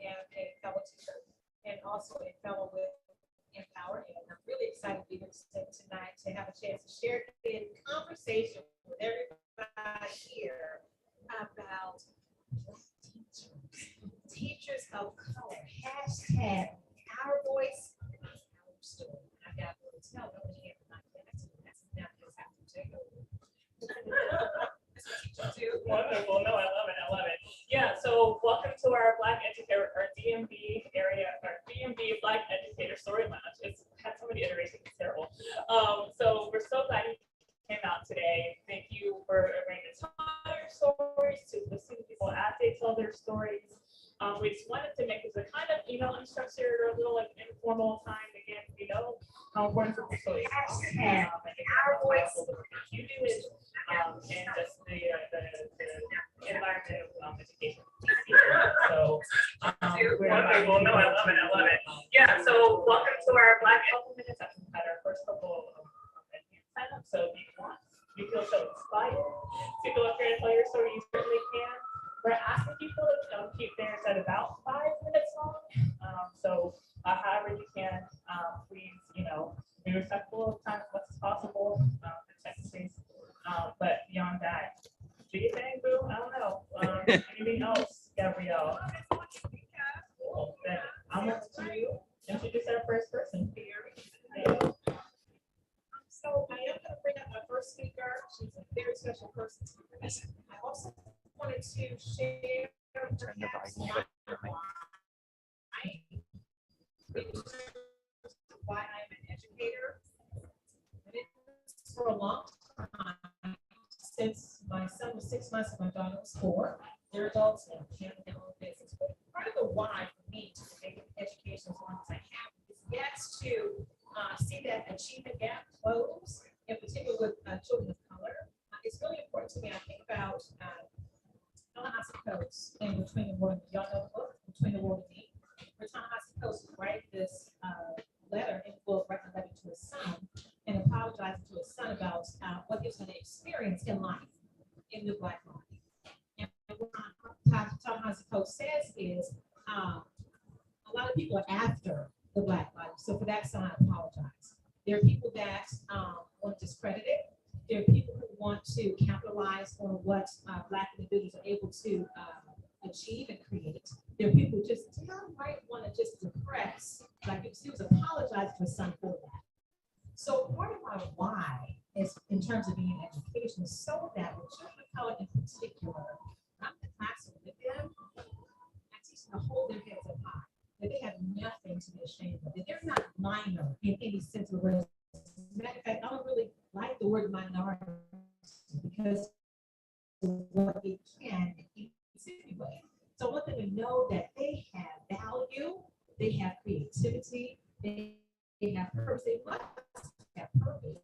am a fellow teacher and also a fellow with Empower. And I'm really excited to be here tonight to have a chance to share in conversation with everybody here about teachers of color. Hashtag our voice, our story. I got to tell them here tonight. That's now just have to take over. Wonderful. No, I love it. I love it. Yeah. So welcome to our Black Educator, our DMV area, our DMV Black Educator Story Lounge. It's had so many iterations. It's terrible. So we're so glad you came out today. Thank you for agreeing to tell your stories, to listen to people as they tell their stories. We just wanted to make this a kind of, unstructured or a little like informal time. Again, we know how important for people is. And our voice, you do it, and just the environment of education. So, wonderful. No, I love it. I love it. Yeah. So, welcome to our Black Couple Minutes. We've had our first couple of sign up. So, if you feel so inspired to go up here and tell your story, you certainly can. We're asking people to keep theirs at about 5 minutes long. So however you can, please, be respectful of time as much as possible. Please. But beyond that, do you think, boo? I don't know. Anything else, Gabrielle? Cool. Then I'm going to introduce our first person. So I am going to bring up my first speaker. She's a very special person. I also wanted to share why I'm an educator. For a long time, since my son was 6 months and my daughter was 4, they're adults now, can't have their own business. But part of the why for me to make education as long as I have is yes to see that achievement gap close, in particular with children of color. It's really important to me. I think about Ta-Nehisi Coates in Between the World, y'all know the book, Between the World and Me, where Ta-Nehisi Coates would write this letter, and will write a letter to his son and apologizing to his son about what he was going to experience in life, in the Black life. And what Ta-Nehisi Coates says is a lot of people are after the Black life. So for that son, I apologize. There are people that want to discredit it. There are people who want to capitalize on what Black individuals are able to achieve and create. There are people who just might want to just depress, like he was apologizing to his son for that. So part of my why is in terms of being in education is so that with children of color in particular, I'm in the classroom with them, I teach them to hold their heads up high, that they have nothing to be ashamed of, that they're not minor in any sense of the word. As a matter of fact, I don't really like the word minority because what it can anyway. So I want them to know that they have value, they have creativity, they have purpose, they must have purpose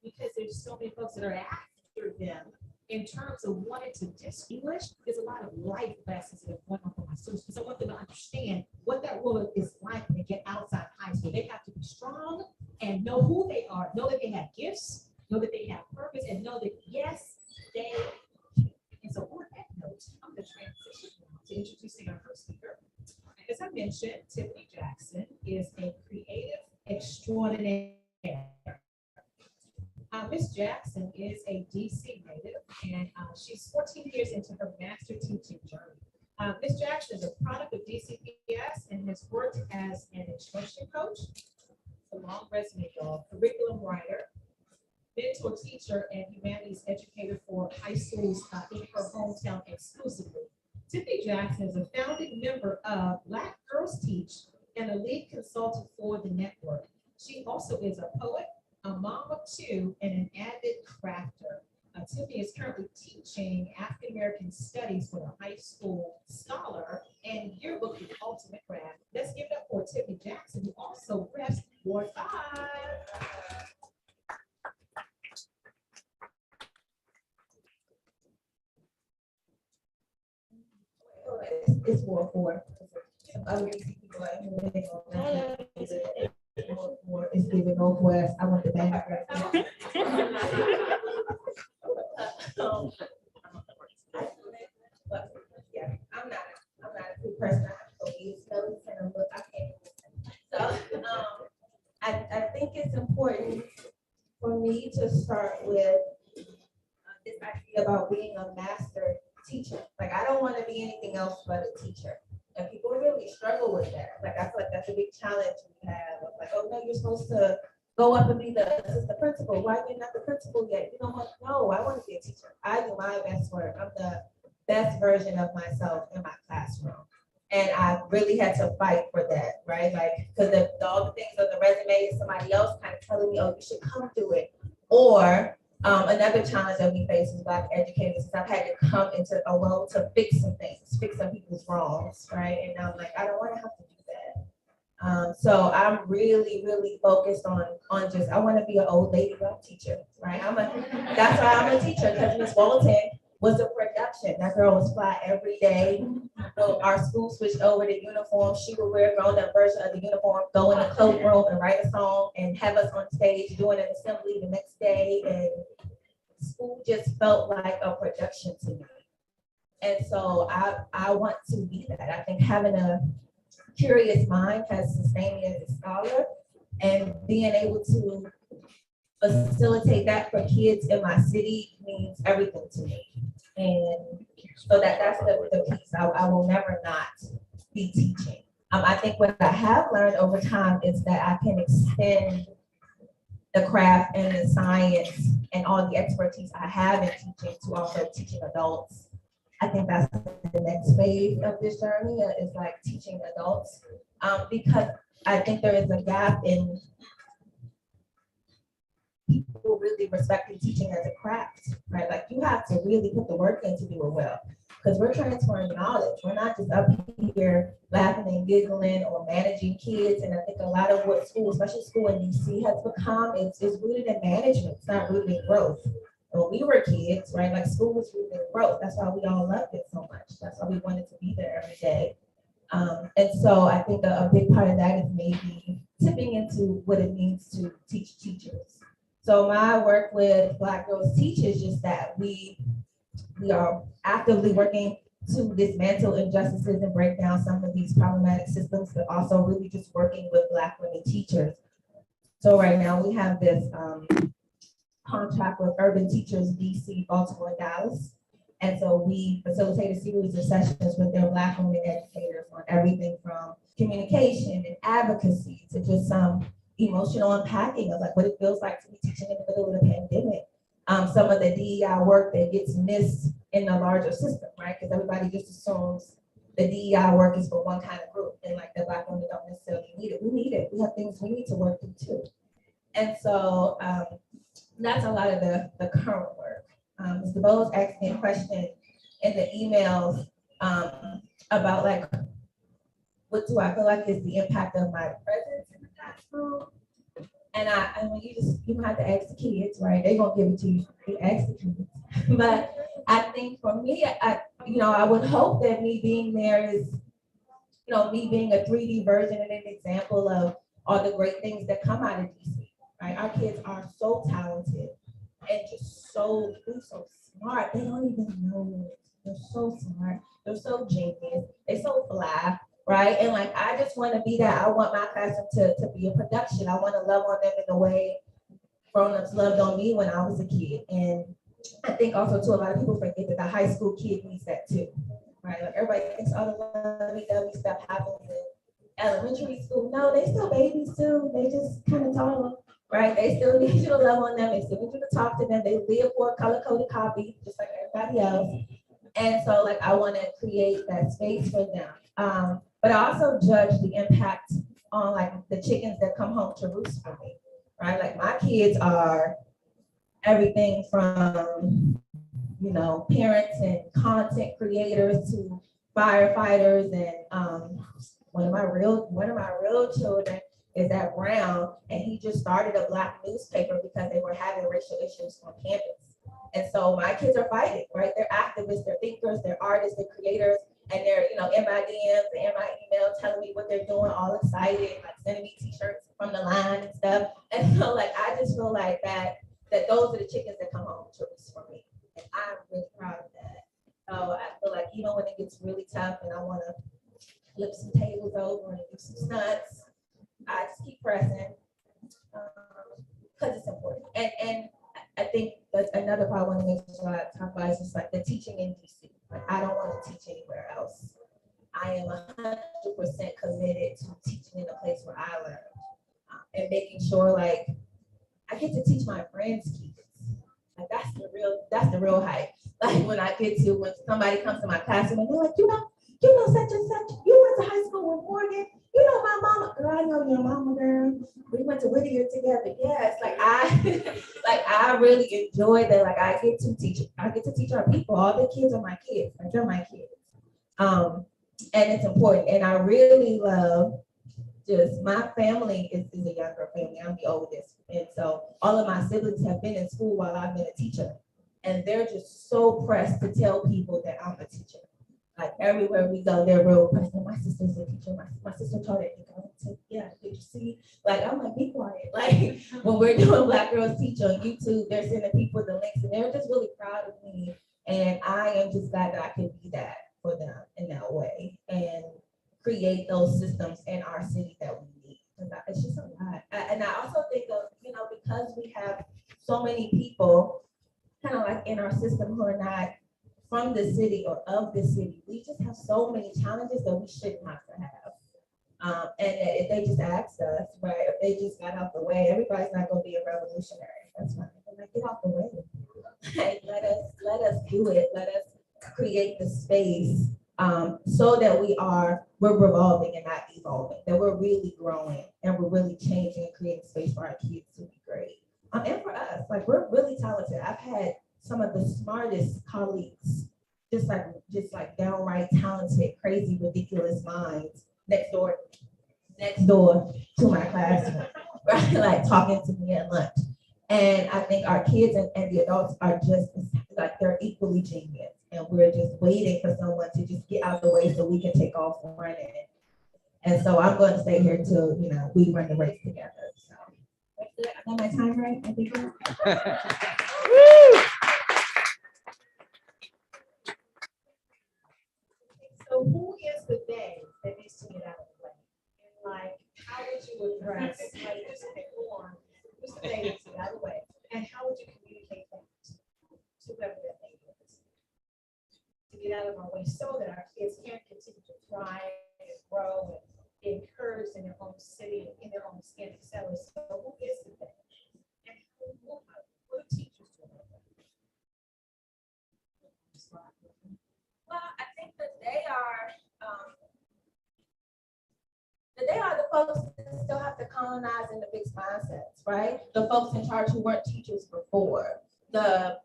because there's so many folks that are after them in terms of wanting to distinguish. There's a lot of life lessons that are going on for my students because I want them to understand what that world is like when they get outside high school. They have to be strong and know who they are, know that they have gifts, know that they have purpose, and know that yes, they can. And so on that note, I'm going to transition now to introducing our first speaker. As I mentioned, Tiffany Jackson is a creative extraordinaire. Ms. Jackson is a DC native, and she's 14 years into her master teaching journey. Ms. Jackson is a product of DCPS and has worked as an instruction coach, a long resume, y'all, curriculum writer, mentor teacher, and humanities educator for high schools in her hometown exclusively. Tiffany Jackson is a founding member of Black Girls Teach and a lead consultant for the network. She also is a poet, a mom of 2, and an avid crafter. Tiffany is currently teaching African American studies for the high school scholar and yearbook The Ultimate Craft. Let's give it up for Tiffany Jackson, who also reps Ward 5. It's Ward 4. It's giving Northwest. I want the band. Yeah, I'm not a good person. I have to go important for me to start with this idea about being a master teacher. Like, I don't want to be anything else but a teacher. And people really struggle with that. Like, I feel like that's a big challenge we have. Like, oh no, you're supposed to go up and be the assistant principal. Why you're not the principal yet? You know what? No, I want to be a teacher. I do my best work. I'm the best version of myself in my classroom. And I really had to fight for that, right? Like, because all the things on the resume is somebody else kind of telling me, oh, you should come do it. Or another challenge that we face as Black educators is I've had to come into a role to fix some things, fix some people's wrongs, right? And I'm like, I don't want to have to do that. So I'm really, really focused on just, I want to be an old lady rap teacher, right? That's why I'm a teacher, because Miss Walton was a production. That girl was fly every day. So our school switched over to uniform. She would wear a grown-up version of the uniform, go in the cloakroom and write a song and have us on stage doing an assembly the next day. And school just felt like a production to me. And so I want to be that. I think having a curious mind has sustained me as a scholar, and being able to facilitate that for kids in my city means everything to me. And so that's the piece. I will never not be teaching. I think what I have learned over time is that I can extend the craft and the science and all the expertise I have in teaching to also teaching adults. I think that's the next phase of this journey is like teaching adults, because I think there is a gap in people really respecting teaching as a craft, right? Like, you have to really put the work in to do it well, because we're transferring knowledge. We're not just up here laughing and giggling or managing kids. And I think a lot of what school, especially school in DC, has become is rooted in management. It's not rooted in growth. And when we were kids, right, like, school was rooted in growth. That's why we all loved it so much. That's why we wanted to be there every day. And so I think a big part of that is maybe tipping into what it means to teach teachers. So my work with Black Girls Teach is just that we are actively working to dismantle injustices and break down some of these problematic systems, but also really just working with Black women teachers. So right now we have this contract with Urban Teachers DC, Baltimore, and Dallas. And so we facilitate a series of sessions with their Black women educators on everything from communication and advocacy to just some emotional unpacking of like what it feels like to be teaching in the middle of the pandemic. Some of the DEI work that gets missed in the larger system, right? Because everybody just assumes the DEI work is for one kind of group, and like the Black women don't necessarily need it. We need it. We have things we need to work through too. And so that's a lot of the current work. Mr. Bowles asked me a question in the emails about like, what do I feel like is the impact of my presence in the classroom? And I mean, you don't have to ask the kids, right? They're gonna give it to you. You ask the kids. But I think for me, I would hope that me being there is, me being a 3D version and an example of all the great things that come out of DC, right? Our kids are so talented and just so smart. They don't even know it. They're so smart. They're so genius. They're so fly. Right. And like, I just want to be that. I want my classroom to be a production. I want to love on them in the way grown-ups loved on me when I was a kid. And I think also too, a lot of people forget that the high school kid needs that too. Right. Like, everybody thinks all the lovey-dovey stuff happens in elementary school. No, they still babies too. They just kind of tall. Right. They still need you to love on them. They still need you to talk to them. They live for a color-coded copy, just like everybody else. And so like, I want to create that space for them. But I also judge the impact on like the chickens that come home to roost for me, right? Like, my kids are everything from, parents and content creators to firefighters. And one of my real children is at Brown, and he just started a Black newspaper because they were having racial issues on campus. And so my kids are fighting, right? They're activists, they're thinkers, they're artists, they're creators. And they're, in my DMs and in my email telling me what they're doing, all excited, like sending me t-shirts from the line and stuff. And so like, I just feel like that those are the chickens that come home to roost for me. And I'm really proud of that. So I feel like even when it gets really tough and I want to flip some tables over and do some stunts, I just keep pressing. because it's important. And I think that's another part I want to make sure I talk about is just like the teaching in DC. Like, I don't want to teach anywhere else. I am 100% committed to teaching in a place where I learned, and making sure like I get to teach my friends' kids. Like that's the real hype. Like when somebody comes to my classroom and they're like, you know such and such, you went to high school with Morgan, you know my mama, girl, I know your mama, girl. We went to Whittier together. Yes, like I like I really enjoy that. Like I get to teach our people. All the kids are my kids, like they're my kids. And it's important. And I really love just my family is a younger family. I'm the oldest. And so all of my siblings have been in school while I've been a teacher. And they're just so pressed to tell people that I'm a teacher. Like everywhere we go, they're real pressed. My sister's a teacher. My sister taught at Educator. Yeah, did you see? Like, I'm like, be quiet. Like when we're doing Black Girls Teach on YouTube, they're sending people the links and they're just really proud of me. And I am just glad that I could be that for them in that way and create those systems in our city that we need. It's just a lot. And I also think of, because we have so many people kind of like in our system who are not from the city or of the city, we just have so many challenges that we shouldn't have to have. And that if they just asked us, right, if they just got out the way, everybody's not going to be a revolutionary. That's fine. Like, get out the way. Like, let us do it. Let us create the space so that we're revolving and not evolving, that we're really growing and we're really changing and creating space for our kids to be great. And for us, like we're really talented. I've had some of the smartest colleagues, just like downright talented, crazy, ridiculous minds next door to my classroom, right? Like talking to me at lunch. And I think our kids and the adults are just like they're equally genius. And we're just waiting for someone to just get out of the way so we can take off running. And so I'm going to stay here till we run the race together. So that's good. I got my time right, I think. So who is the they that needs to get out of the way? And like, how would you address, like, who's the one, who's the they needs to get out of the way? And how would you communicate that to whoever that they is? To get out of our way so that our kids can continue to thrive and grow and be encouraged in their own city, in their own skin, et cetera. So who is the they? And what do teachers do about that? Well, I think that they are the folks that still have to colonize in the fixed mindsets, right? The folks in charge who weren't teachers before, the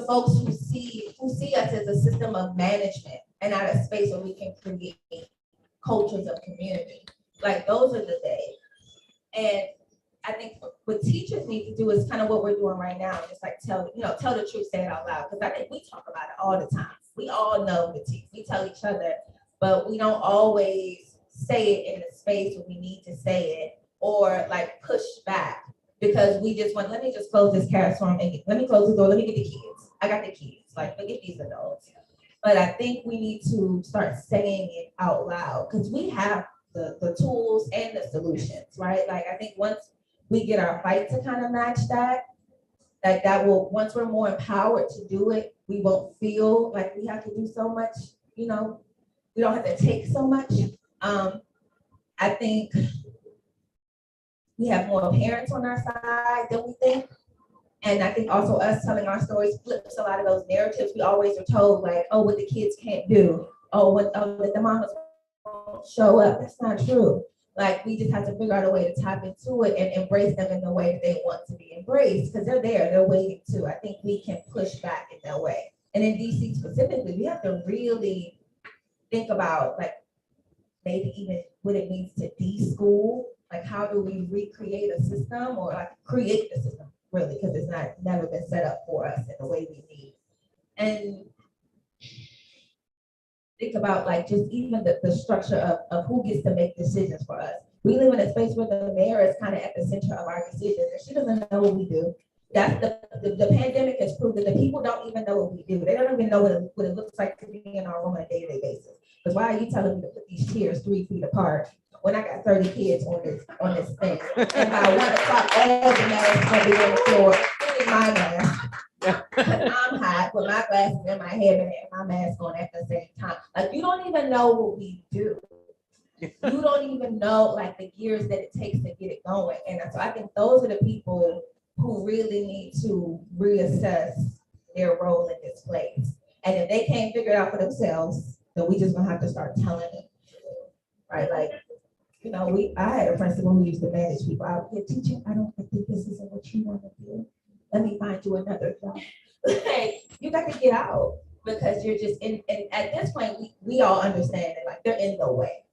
folks who see us as a system of management and not a space where we can create cultures of community. Like those are the days. And I think what teachers need to do is kind of what we're doing right now, just like tell the truth, say it out loud. Because I think we talk about it all the time. We all know the truth. We tell each other, but we don't always say it in the space where we need to say it or like push back because we just want, let me just close this classroom and let me close the door. Let me get the kids. I got the kids. Like, forget these adults. But I think we need to start saying it out loud because we have the tools and the solutions, right? Like, I think once we get our fight to kind of match that, like that will, once we're more empowered to do it, we won't feel like we have to do so much, we don't have to take so much. I think we have more parents on our side than we think. And I think also us telling our stories flips a lot of those narratives. We always are told like, oh, what the kids can't do. That the mamas won't show up. That's not true. Like, we just have to figure out a way to tap into it and embrace them in the way that they want to be embraced because they're there, they're waiting too. I think we can push back in that way. And in DC specifically, we have to really think about like maybe even what it means to de-school. Like, how do we recreate a system or like create the system really, because it's never been set up for us in the way we need. And think about like just even the structure of who gets to make decisions for us. We live in a space where the mayor is kind of at the center of our decisions and she doesn't know what we do. That's the pandemic has proved that the people don't even know what we do. They don't even know what it looks like to be in our room on a day-to-day basis. Because why are you telling me to put these chairs 3 feet apart when I got 30 kids on this thing. And by 1 o'clock, all the masks gonna be on the floor, including my mask. Because I'm hot with my glasses and my headband and my mask on at the same time. Like, you don't even know what we do. You don't even know like the years that it takes to get it going. And so I think those are the people who really need to reassess their role in this place. And if they can't figure it out for themselves, then we just gonna have to start telling them. Right? Like, you know, I had a principal who used to manage people out here teaching. I don't think this isn't what you want to do. Let me find you another job. Like, you got to get out because you're just in, and at this point, we all understand that like they're in the way.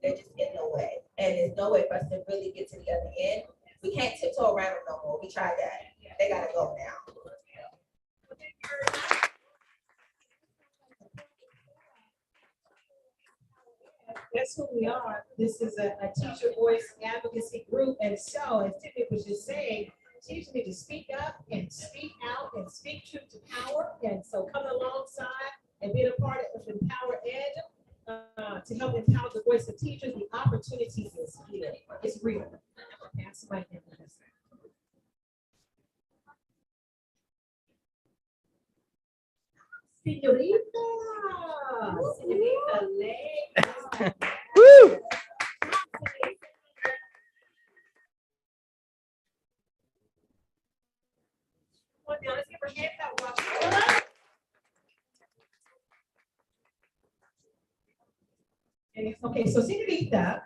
They're just in the way. And there's no way for us to really get to the other end. We can't tiptoe around them no more. We tried that. They gotta go now. That's who we are. This is a teacher voice advocacy group. And so, as Tiffany was just saying, teachers need to speak up and speak out and speak truth to power. And so come alongside and be a part of Empower Ed to help empower the voice of teachers. The opportunity is here. It's real. Pass the mic in. Señorita. Señorita Ley. Woo! Let's give her hand that. Okay, so Señorita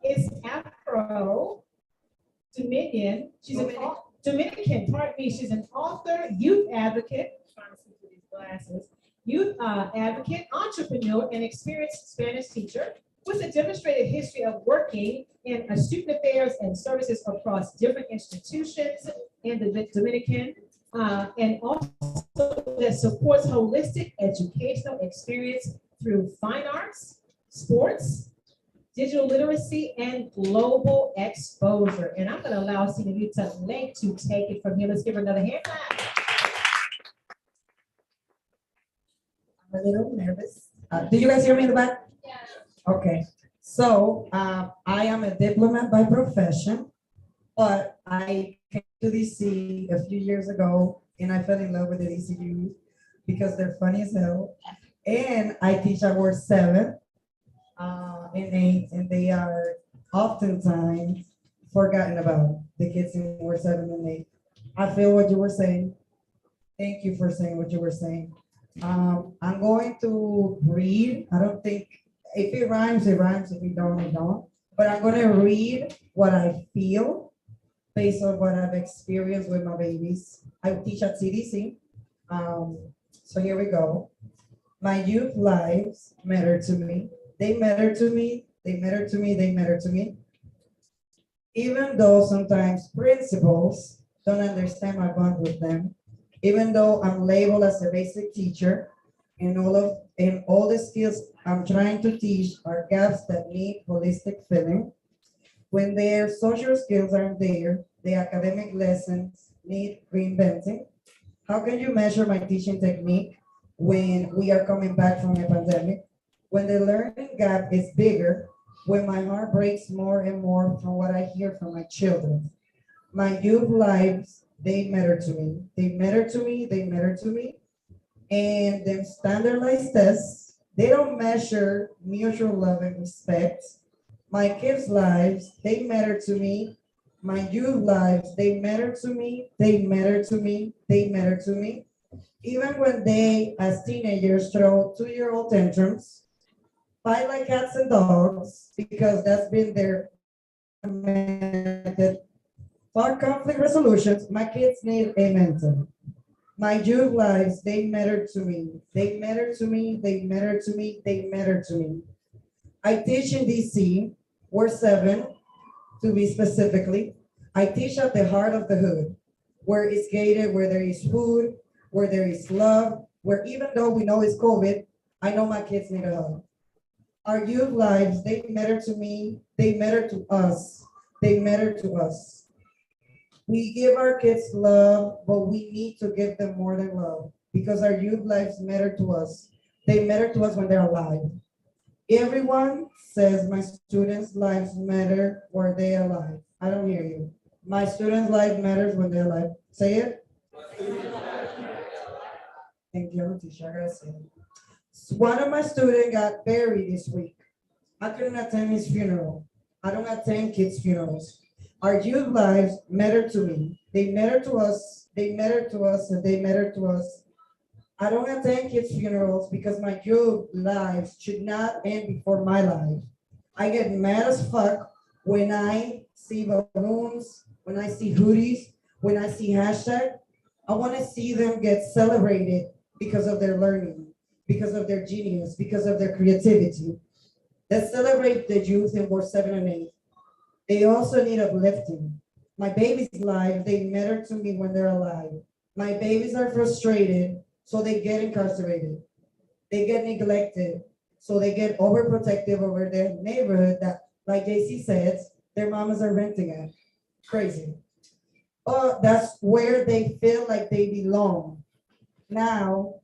is Afro Dominion. She's Dominican, pardon me. She's an author, youth advocate, trying to see through these glasses, youth advocate, entrepreneur, and experienced Spanish teacher with a demonstrated history of working in student affairs and services across different institutions in the Dominican, and also that supports holistic educational experience through fine arts, sports, digital literacy, and global exposure. And I'm going to allow Señorita Lake to take it from here. Let's give her another hand clap. I'm a little nervous. Do you guys hear me in the back? Yeah. Okay. So I am a diplomat by profession, but I came to DC a few years ago and I fell in love with the DC youth because they're funny as hell. And I teach at Ward 7 and 8, and they are oftentimes forgotten about, the kids in Ward 7 and 8. I feel what you were saying. Thank you for saying what you were saying. I'm going to read. I don't think, if it rhymes, it rhymes. If it don't, it don't. But I'm going to read what I feel based on what I've experienced with my babies. I teach at CDC. So here we go. My youth lives matter to me. They matter to me. They matter to me. They matter to me. Even though sometimes principals don't understand my bond with them, even though I'm labeled as a basic teacher, and all the skills I'm trying to teach are gaps that need holistic filling. When their social skills aren't there, the academic lessons need reinventing. How can you measure my teaching technique when we are coming back from a pandemic? When the learning gap is bigger, when my heart breaks more and more from what I hear from my children. My youth lives, they matter to me. They matter to me, they matter to me. And them standardized tests, they don't measure mutual love and respect. My kids' lives, they matter to me. My youth lives, they matter to me, they matter to me, they matter to me. Even when they, as teenagers, throw 2-year-old tantrums, fight like cats and dogs, because that's been their method for conflict resolutions, my kids need a mentor. My youth lives, they matter to me. They matter to me, they matter to me, they matter to me. I teach in DC, Ward 7, to be specifically. I teach at the heart of the hood, where it's gated, where there is food, where there is love, where even though we know it's COVID, I know my kids need a hug. Our youth lives, they matter to me, they matter to us, they matter to us. We give our kids love, but we need to give them more than love because our youth lives matter to us. They matter to us when they're alive. Everyone says my students' lives matter where they are alive. I don't hear you. My students' life matters when they're alive. Say it. Thank you, teacher. I gotta say it. One of my students got buried this week. I couldn't attend his funeral. I don't attend kids' funerals. Our youth lives matter to me. They matter to us. They matter to us, and they matter to us. I don't attend kids' funerals because my youth lives should not end before my life. I get mad as fuck when I see balloons, when I see hoodies, when I see hashtag. I want to see them get celebrated because of their learning, because of their genius, because of their creativity. Let's celebrate the youth in Ward 7 and 8. They also need uplifting. My babies' lives, they matter to me when they're alive. My babies are frustrated, so they get incarcerated. They get neglected, so they get overprotective over their neighborhood that, like JC says, their mamas are renting at. Crazy. But that's where they feel like they belong. Now,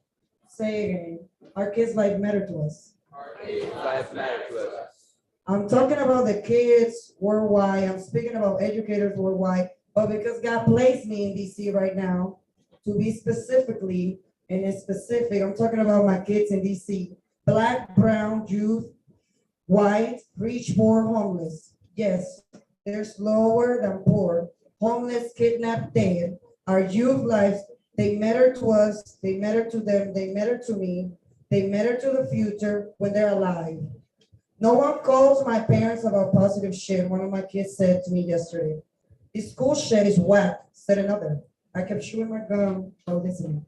say again, our kids' life matter to us. Life matter to us. I'm talking about the kids worldwide. I'm speaking about educators worldwide. But because God placed me in DC right now to be specifically and in specific, I'm talking about my kids in DC. Black, brown, youth, white, rich, poor, homeless. Yes, they're slower than poor. Homeless, kidnapped, dead. Our youth lives, they matter to us. They matter to them. They matter to me. They matter to the future when they're alive. No one calls my parents about positive shit. One of my kids said to me yesterday, this school shit is whack, said another. I kept chewing my gum while listening.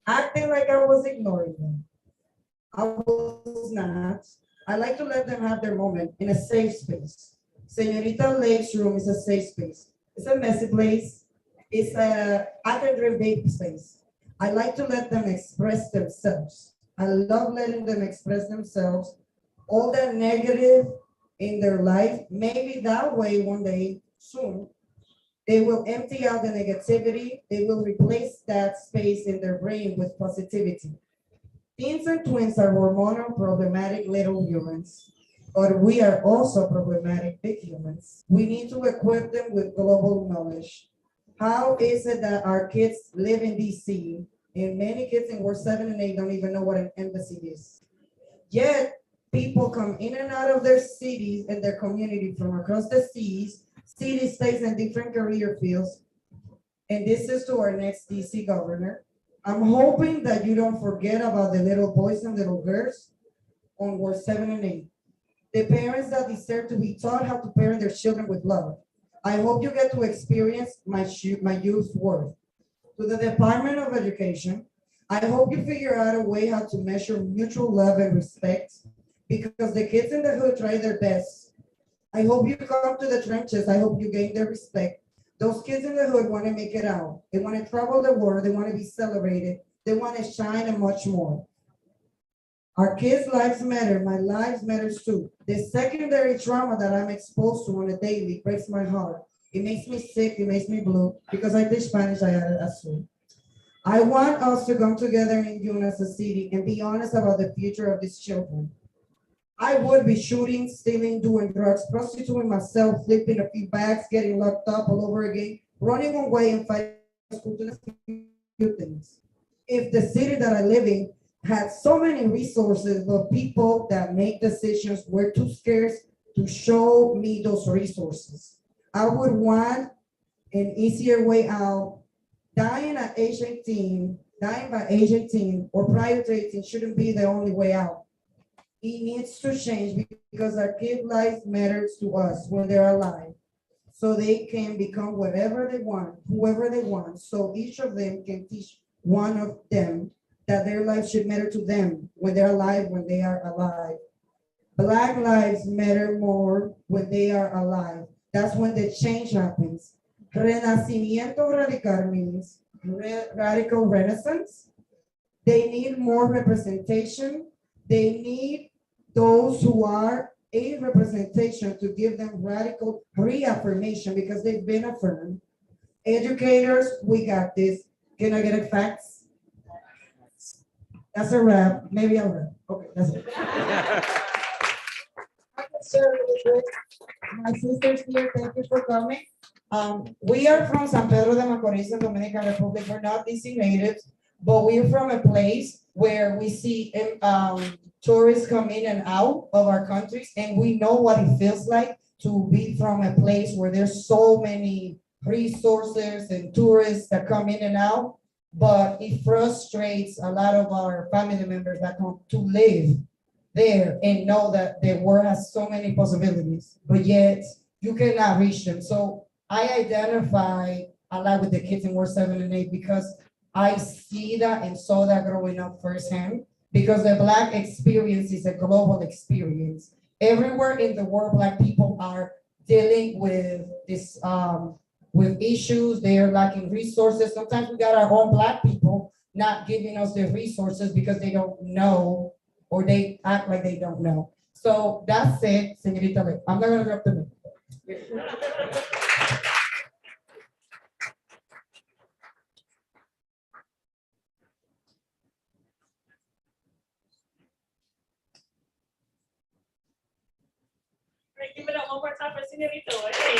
Acting like I was ignoring them. I was not. I like to let them have their moment in a safe space. Senorita Lake's room is a safe space. It's a messy place. It's a I can dream big space. I like to let them express themselves. I love letting them express themselves. All that negative in their life, maybe that way one day soon, they will empty out the negativity. They will replace that space in their brain with positivity. Teens and twins are hormonal problematic little humans, but we are also problematic big humans. We need to equip them with global knowledge. How is it that our kids live in DC and many kids in Ward 7 and 8 don't even know what an embassy is? Yet, people come in and out of their cities and their community from across the seas, city states, and different career fields. And this is to our next DC governor. I'm hoping that you don't forget about the little boys and little girls on Ward 7 and 8. The parents that deserve to be taught how to parent their children with love. I hope you get to experience my youth's worth. To the Department of Education, I hope you figure out a way how to measure mutual love and respect because the kids in the hood try their best. I hope you come to the trenches. I hope you gain their respect. Those kids in the hood want to make it out. They want to travel the world. They want to be celebrated. They want to shine and much more. Our kids' lives matter. My lives matters too. The secondary trauma that I'm exposed to on a daily breaks my heart. It makes me sick. It makes me blue because I teach Spanish. I added as well. I want us to come together in June as a city and be honest about the future of these children. I would be shooting, stealing, doing drugs, prostituting myself, flipping a few bags, getting locked up all over again, running away and fighting school to few things. If the city that I live in had so many resources, but people that make decisions were too scarce to show me those resources. I would want an easier way out. Dying at age 18, dying by age 18 or prior to 18 shouldn't be the only way out. It needs to change because our kid life matters to us when they're alive. So they can become whatever they want, whoever they want. So each of them can teach one of them that their life should matter to them when they're alive, when they are alive. Black lives matter more when they are alive. That's when the change happens. Renacimiento radical means radical renaissance. They need more representation. They need those who are a representation to give them radical reaffirmation because they've been affirmed. Educators, we got this. Can I get a facts? That's a wrap. Maybe I'll wrap. Okay, that's it. share with my sisters here. Thank you for coming. We are from San Pedro de Macorís in Dominican Republic. We're not DC natives, but we're from a place where we see tourists come in and out of our countries, and we know what it feels like to be from a place where there's so many resources and tourists that come in and out. But it frustrates a lot of our family members that come to live there and know that the world has so many possibilities, but yet you cannot reach them. So I identify a lot with the kids in Ward 7 and 8 because I see that and saw that growing up firsthand, because the Black experience is a global experience. Everywhere in the world, Black people are dealing with this, with issues. They are lacking resources. Sometimes we got our own Black people not giving us the resources because they don't know, or they act like they don't know. So that's it, Señorita Lee. I'm not gonna interrupt the Right, give it up one more time for Señorito. Hey.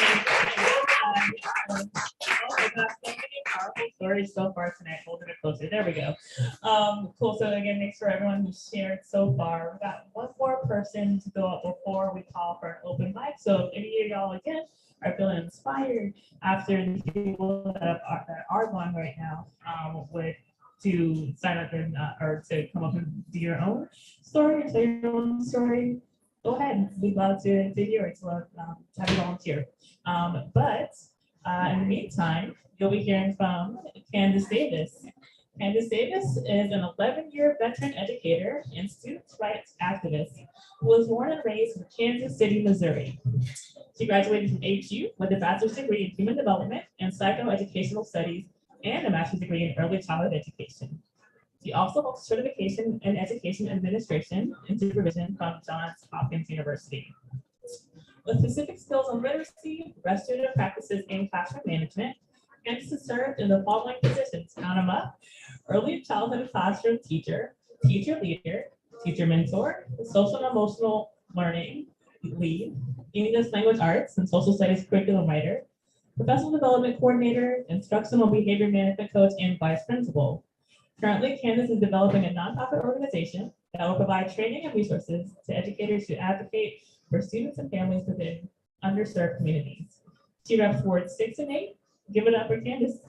Oh my gosh, so many powerful stories so far tonight. Holding it closer. There we go. Cool. So again, thanks for everyone who shared so far. We've got one more person to go up before we call for an open mic. So if any of y'all again are feeling inspired after the people that are going right now, with to sign up and or to come up and do your own story, tell your own story, go ahead. We'd love to hear it. Love to have you volunteer. But in the meantime, you'll be hearing from Candace Davis. Candace Davis is an 11-year veteran educator and students' rights activist who was born and raised in Kansas City, Missouri. She graduated from HU with a bachelor's degree in human development and psychoeducational studies and a master's degree in early childhood education. She also holds certification in education administration and supervision from Johns Hopkins University. With specific skills on literacy, restorative practices, and classroom management, Candace has served in the following positions: count them up: early childhood classroom teacher, teacher leader, teacher mentor, social and emotional learning lead, English language arts and social studies curriculum writer, professional development coordinator, instructional behavior management coach, and vice principal. Currently, Candace is developing a nonprofit organization that will provide training and resources to educators who advocate for students and families within underserved communities. She reps wards 6 and 8. Give it up for Candace.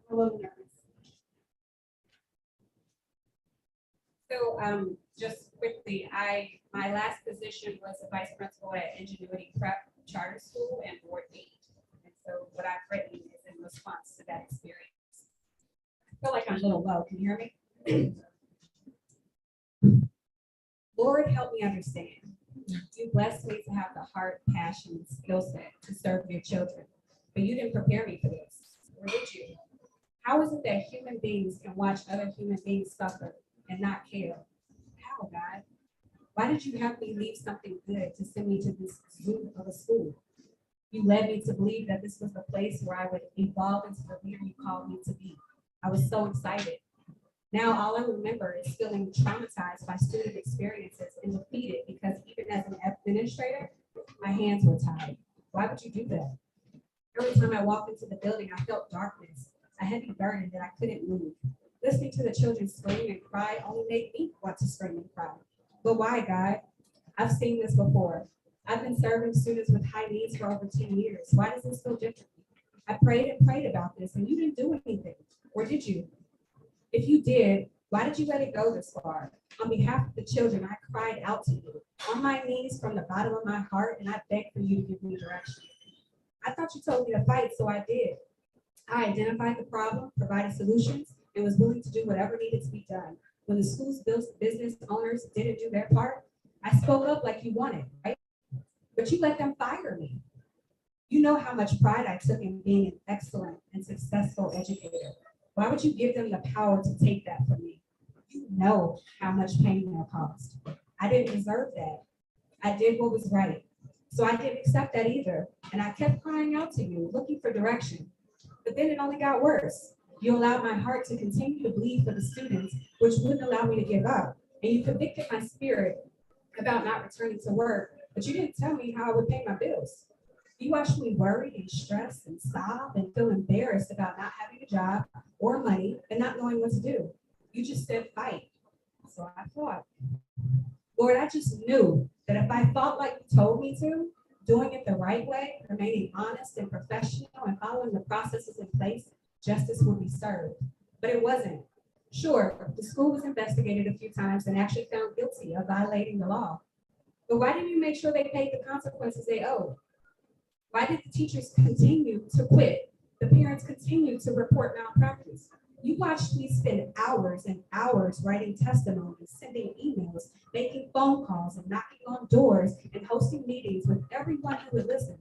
Hello. So just quickly, my last position was a vice principal at Ingenuity Prep Charter School and Ward 8. And so what I've written is in response to that experience. I feel like I'm a little low. Can you hear me? Lord, help me understand. You blessed me to have the heart, passion, and skill set to serve your children, but you didn't prepare me for this, or did you? How is it that human beings can watch other human beings suffer and not care? How, God? Why did you have me leave something good to send me to this zoo of a school? You led me to believe that this was the place where I would evolve into the leader you called me to be. I was so excited. Now all I remember is feeling traumatized by student experiences and defeated because even as an administrator, my hands were tied. Why would you do that? Every time I walked into the building, I felt darkness, a heavy burden that I couldn't move. Listening to the children scream and cry only made me want to scream and cry. But why, God? I've seen this before. I've been serving students with high needs for over 10 years. Why does this feel different? I prayed and prayed about this and you didn't do anything, or did you? If you did, why did you let it go this far? On behalf of the children, I cried out to you on my knees from the bottom of my heart, and I begged for you to give me direction. I thought you told me to fight, so I did. I identified the problem, provided solutions, and was willing to do whatever needed to be done. When the school's business owners didn't do their part, I spoke up like you wanted, right? But you let them fire me. You know how much pride I took in being an excellent and successful educator. Why would you give them the power to take that from me? You know how much pain that caused. I didn't deserve that. I did what was right. So I didn't accept that either. And I kept crying out to you, looking for direction. But then it only got worse. You allowed my heart to continue to bleed for the students, which wouldn't allow me to give up. And you convicted my spirit about not returning to work, but you didn't tell me how I would pay my bills. You watched me worry and stress and sob and feel embarrassed about not having a job or money and not knowing what to do. You just said fight. So I fought. Lord, I just knew that if I fought like you told me to, doing it the right way, remaining honest and professional and following the processes in place, justice would be served. But it wasn't. Sure, the school was investigated a few times and actually found guilty of violating the law. But why didn't you make sure they paid the consequences they owed? Why did the teachers continue to quit? The parents continue to report malpractice. You watched me spend hours and hours writing testimonies, sending emails, making phone calls, and knocking on doors and hosting meetings with everyone who would listen.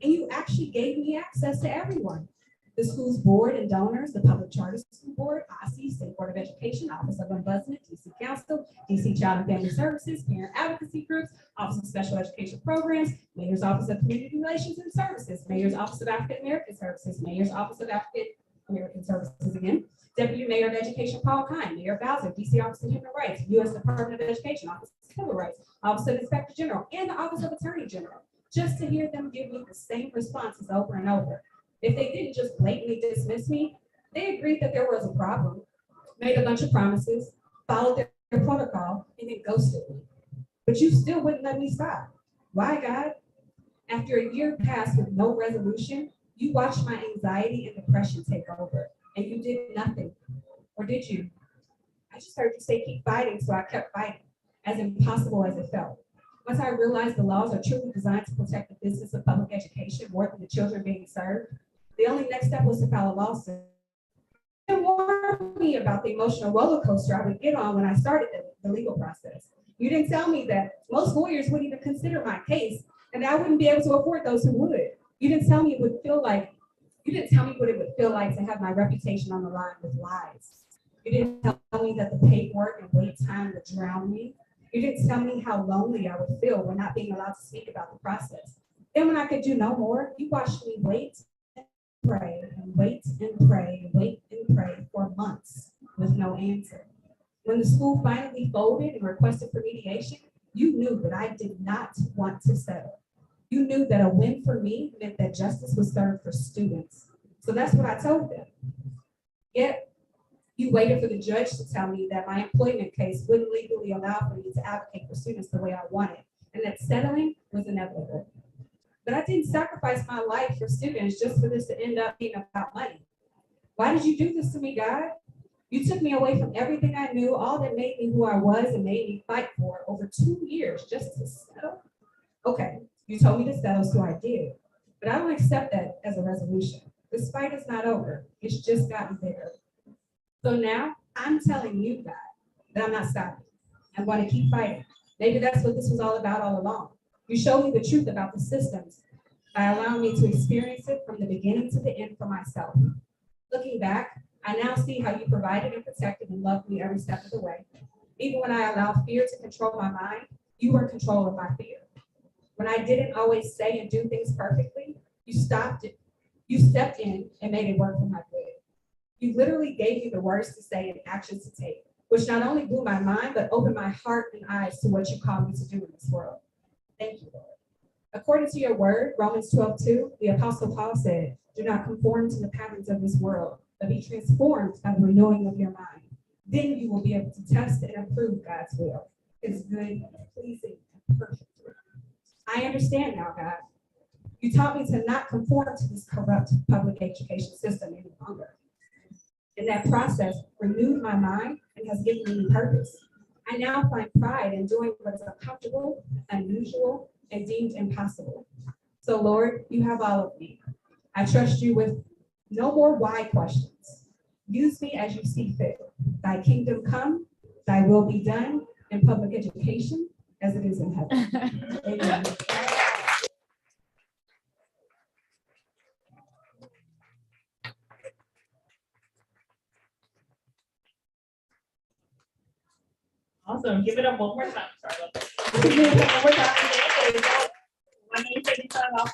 And you actually gave me access to everyone. The school's board and donors, the Public Charter School Board, OSSE, State Board of Education, Office of Ombudsman, DC Council, DC Child and Family Services, parent advocacy groups, Office of Special Education Programs, Mayor's Office of Community Relations and Services, Mayor's Office of African American Services, Mayor's Office of African American Services again, Deputy Mayor of Education Paul Kine, Mayor Bowser, DC Office of Human Rights, U.S. Department of Education, Office of Civil Rights, Office of Inspector General, and the Office of Attorney General, just to hear them give me the same responses over and over. If they didn't just blatantly dismiss me, they agreed that there was a problem, made a bunch of promises, followed their protocol, and then ghosted me. But you still wouldn't let me stop. Why, God? After a year passed with no resolution, you watched my anxiety and depression take over, and you did nothing. Or did you? I just heard you say keep fighting, so I kept fighting, as impossible as it felt. Once I realized the laws are truly designed to protect the business of public education more than the children being served, the only next step was to file a lawsuit. You didn't warn me about the emotional roller coaster I would get on when I started the legal process. You didn't tell me that most lawyers wouldn't even consider my case and that I wouldn't be able to afford those who would. You didn't tell me what it would feel like to have my reputation on the line with lies. You didn't tell me that the paperwork and wait time would drown me. You didn't tell me how lonely I would feel when not being allowed to speak about the process. Then when I could do no more, you watched me wait and pray and wait and pray and wait and pray for months with no answer. When the school finally folded and requested for mediation, you knew that I did not want to settle. You knew that a win for me meant that justice was served for students. So that's what I told them. Yet, you waited for the judge to tell me that my employment case wouldn't legally allow for me to advocate for students the way I wanted, and that settling was inevitable. But I didn't sacrifice my life for students just for this to end up being about money. Why did you do this to me, God? You took me away from everything I knew, all that made me who I was and made me fight for over 2 years just to settle. Okay, you told me to settle, so I did. But I don't accept that as a resolution. This fight is not over. It's just gotten bigger. So now I'm telling you, God, that I'm not stopping. I'm going to keep fighting. Maybe that's what this was all about all along. You showed me the truth about the systems by allowing me to experience it from the beginning to the end for myself. Looking back, I now see how you provided and protected and loved me every step of the way. Even when I allowed fear to control my mind, you were in control of my fear. When I didn't always say and do things perfectly, you stopped it. You stepped in and made it work for my good. You literally gave me the words to say and actions to take, which not only blew my mind, but opened my heart and eyes to what you called me to do in this world. Thank you, Lord. According to your word, Romans 12:2, the Apostle Paul said, do not conform to the patterns of this world, but be transformed by the renewing of your mind. Then you will be able to test and approve God's will. It's good, pleasing, and perfect. I understand now, God. You taught me to not conform to this corrupt public education system any longer. And that process renewed my mind and has given me purpose. I now find pride in doing what is uncomfortable, unusual, and deemed impossible. So, Lord, you have all of me. I trust you with no more why questions. Use me as you see fit. Thy kingdom come, thy will be done in public education as it is in heaven. Amen. Awesome. Give it up one more time, Charlotte. Give it up one more time. When you say you sign off,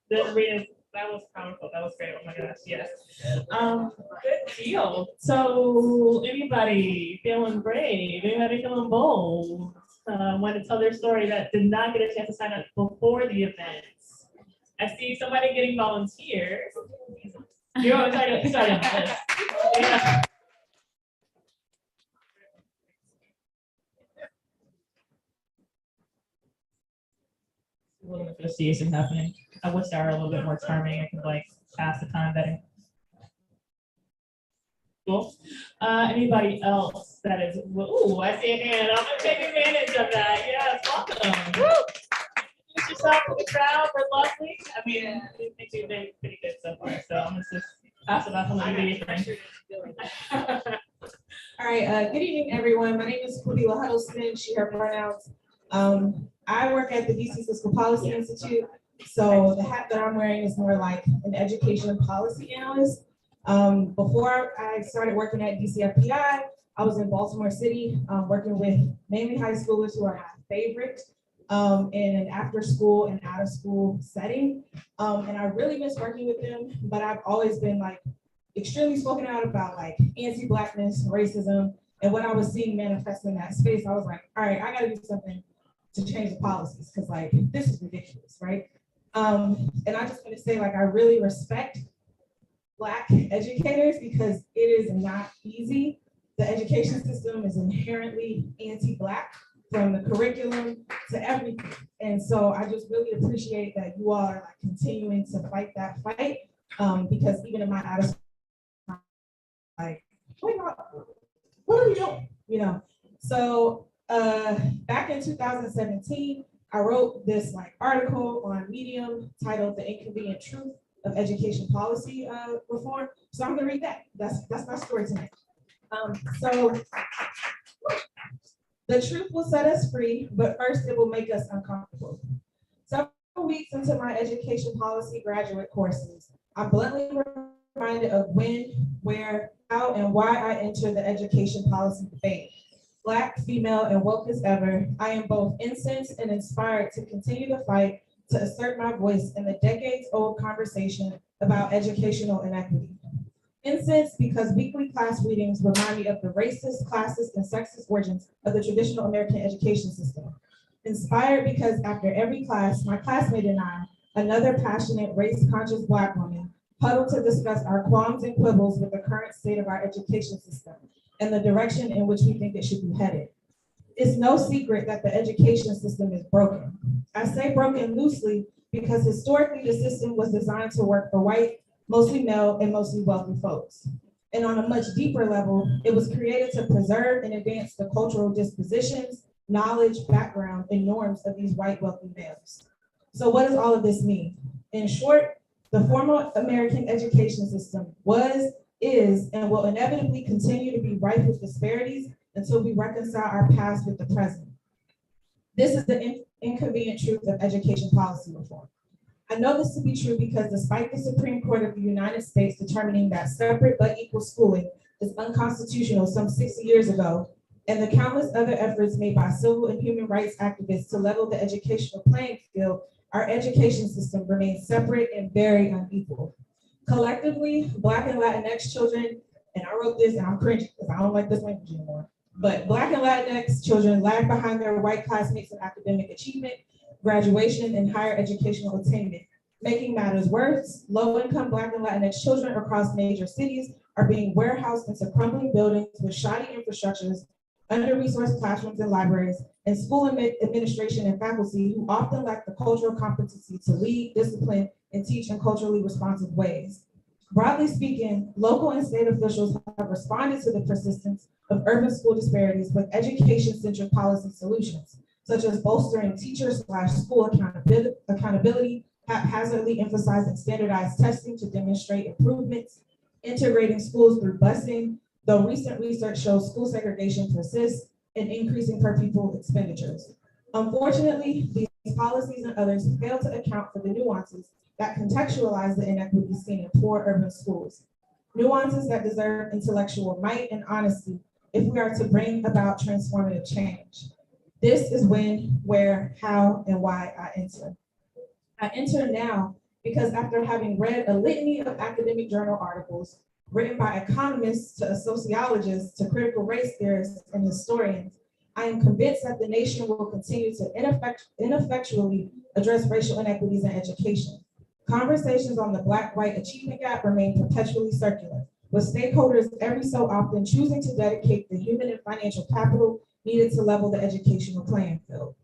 then read it That was powerful. That was great. Oh my gosh, yes. Good deal. So anybody feeling brave? Anybody feeling bold? Want to tell their story that did not get a chance to sign up before the event? I see somebody getting volunteers. You're already on the list. Yeah. A little negotiation happening. I wish I were a little bit more charming. I could like pass the time better. Cool. Anybody else that is, ooh, I see a hand. I'm gonna take advantage of that. Yes, welcome. Woo! Introduce yourself to the crowd. We're lovely. I mean, I think you've been pretty good so far. So I'm gonna just pass it off and let you do your thing. All right, good evening, everyone. My name is Cordelia Huddleston, she, her pronouns. I work at the DC Fiscal Policy Institute. So the hat that I'm wearing is more like an education policy analyst. Before I started working at DCFPI, I was in Baltimore City, working with mainly high schoolers who are my favorite, in an after school and out of school setting. And I really miss working with them, but I've always been like extremely spoken out about like anti-Blackness, racism, and what I was seeing manifest in that space. I was like, all right, I gotta do something to change the policies, because like this is ridiculous, right? And I just want to say, like, I really respect Black educators because it is not easy. The education system is inherently anti-Black, from the curriculum to everything. And so I just really appreciate that you all are like continuing to fight that fight, because even in my out of school, like, wait, what are we doing? You know, so back in 2017, I wrote this like article on Medium titled "The Inconvenient Truth of Education Policy Reform." So I'm gonna read that. That's my story tonight. So the truth will set us free, but first it will make us uncomfortable. Several weeks into my education policy graduate courses, I'm bluntly reminded of when, where, how, and why I entered the education policy debate. Black, female, and woke as ever, I am both incensed and inspired to continue the fight to assert my voice in the decades-old conversation about educational inequity. Incensed because weekly class readings remind me of the racist, classist, and sexist origins of the traditional American education system. Inspired because after every class, my classmate and I, another passionate, race-conscious Black woman, huddle to discuss our qualms and quibbles with the current state of our education system and the direction in which we think it should be headed. It's no secret that the education system is broken. I say broken loosely because historically the system was designed to work for white, mostly male, and mostly wealthy folks. And on a much deeper level, it was created to preserve and advance the cultural dispositions, knowledge, background, and norms of these white wealthy males. So what does all of this mean? In short, the formal American education system was, is, and will inevitably continue to be rife with disparities until we reconcile our past with the present. This is the inconvenient truth of education policy reform. I know this to be true because despite the Supreme Court of the United States determining that separate but equal schooling is unconstitutional some 60 years ago, and the countless other efforts made by civil and human rights activists to level the educational playing field, our education system remains separate and very unequal. Collectively, Black and Latinx children, and I wrote this and I'm cringing because I don't like this language anymore, but Black and Latinx children lag behind their white classmates in academic achievement, graduation, and higher educational attainment. Making matters worse, low-income Black and Latinx children across major cities are being warehoused into crumbling buildings with shoddy infrastructures, under-resourced classrooms and libraries, and school administration and faculty who often lack the cultural competency to lead, discipline, and teach in culturally responsive ways. Broadly speaking, local and state officials have responded to the persistence of urban school disparities with education-centered policy solutions, such as bolstering teacher/school accountability, haphazardly emphasizing standardized testing to demonstrate improvements, integrating schools through busing, though recent research shows school segregation persists, and increasing per pupil expenditures. Unfortunately, these policies and others fail to account for the nuances that contextualize the inequities seen in poor urban schools. Nuances that deserve intellectual might and honesty if we are to bring about transformative change. This is when, where, how, and why I enter. I enter now because after having read a litany of academic journal articles written by economists to sociologists to critical race theorists and historians, I am convinced that the nation will continue to ineffectually address racial inequities in education. Conversations on the Black-white achievement gap remain perpetually circular, with stakeholders every so often choosing to dedicate the human and financial capital needed to level the educational playing field.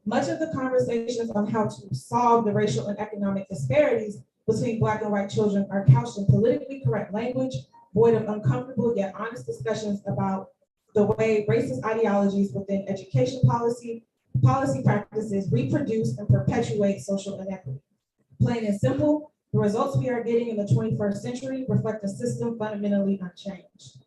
Much of the conversations on how to solve the racial and economic disparities between Black and white children are couched in politically correct language, void of uncomfortable yet honest discussions about the way racist ideologies within education policy practices reproduce and perpetuate social inequity. Plain and simple, the results we are getting in the 21st century reflect a system fundamentally unchanged.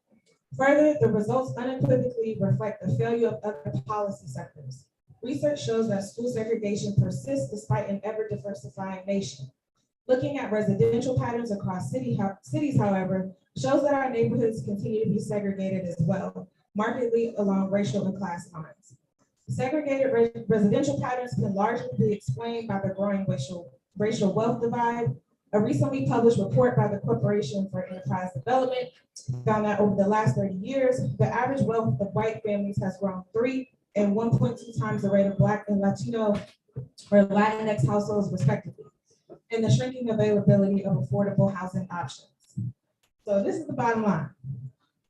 Further, the results unequivocally reflect the failure of other policy sectors. Research shows that school segregation persists despite an ever-diversifying nation. Looking at residential patterns across cities, however, shows that our neighborhoods continue to be segregated as well, markedly along racial and class lines. Segregated residential patterns can largely be explained by the growing racial wealth divide. A recently published report by the Corporation for Enterprise Development found that over the last 30 years, the average wealth of white families has grown 3 and 1.2 times the rate of Black and Latino or Latinx households respectively, and the shrinking availability of affordable housing options. So this is the bottom line.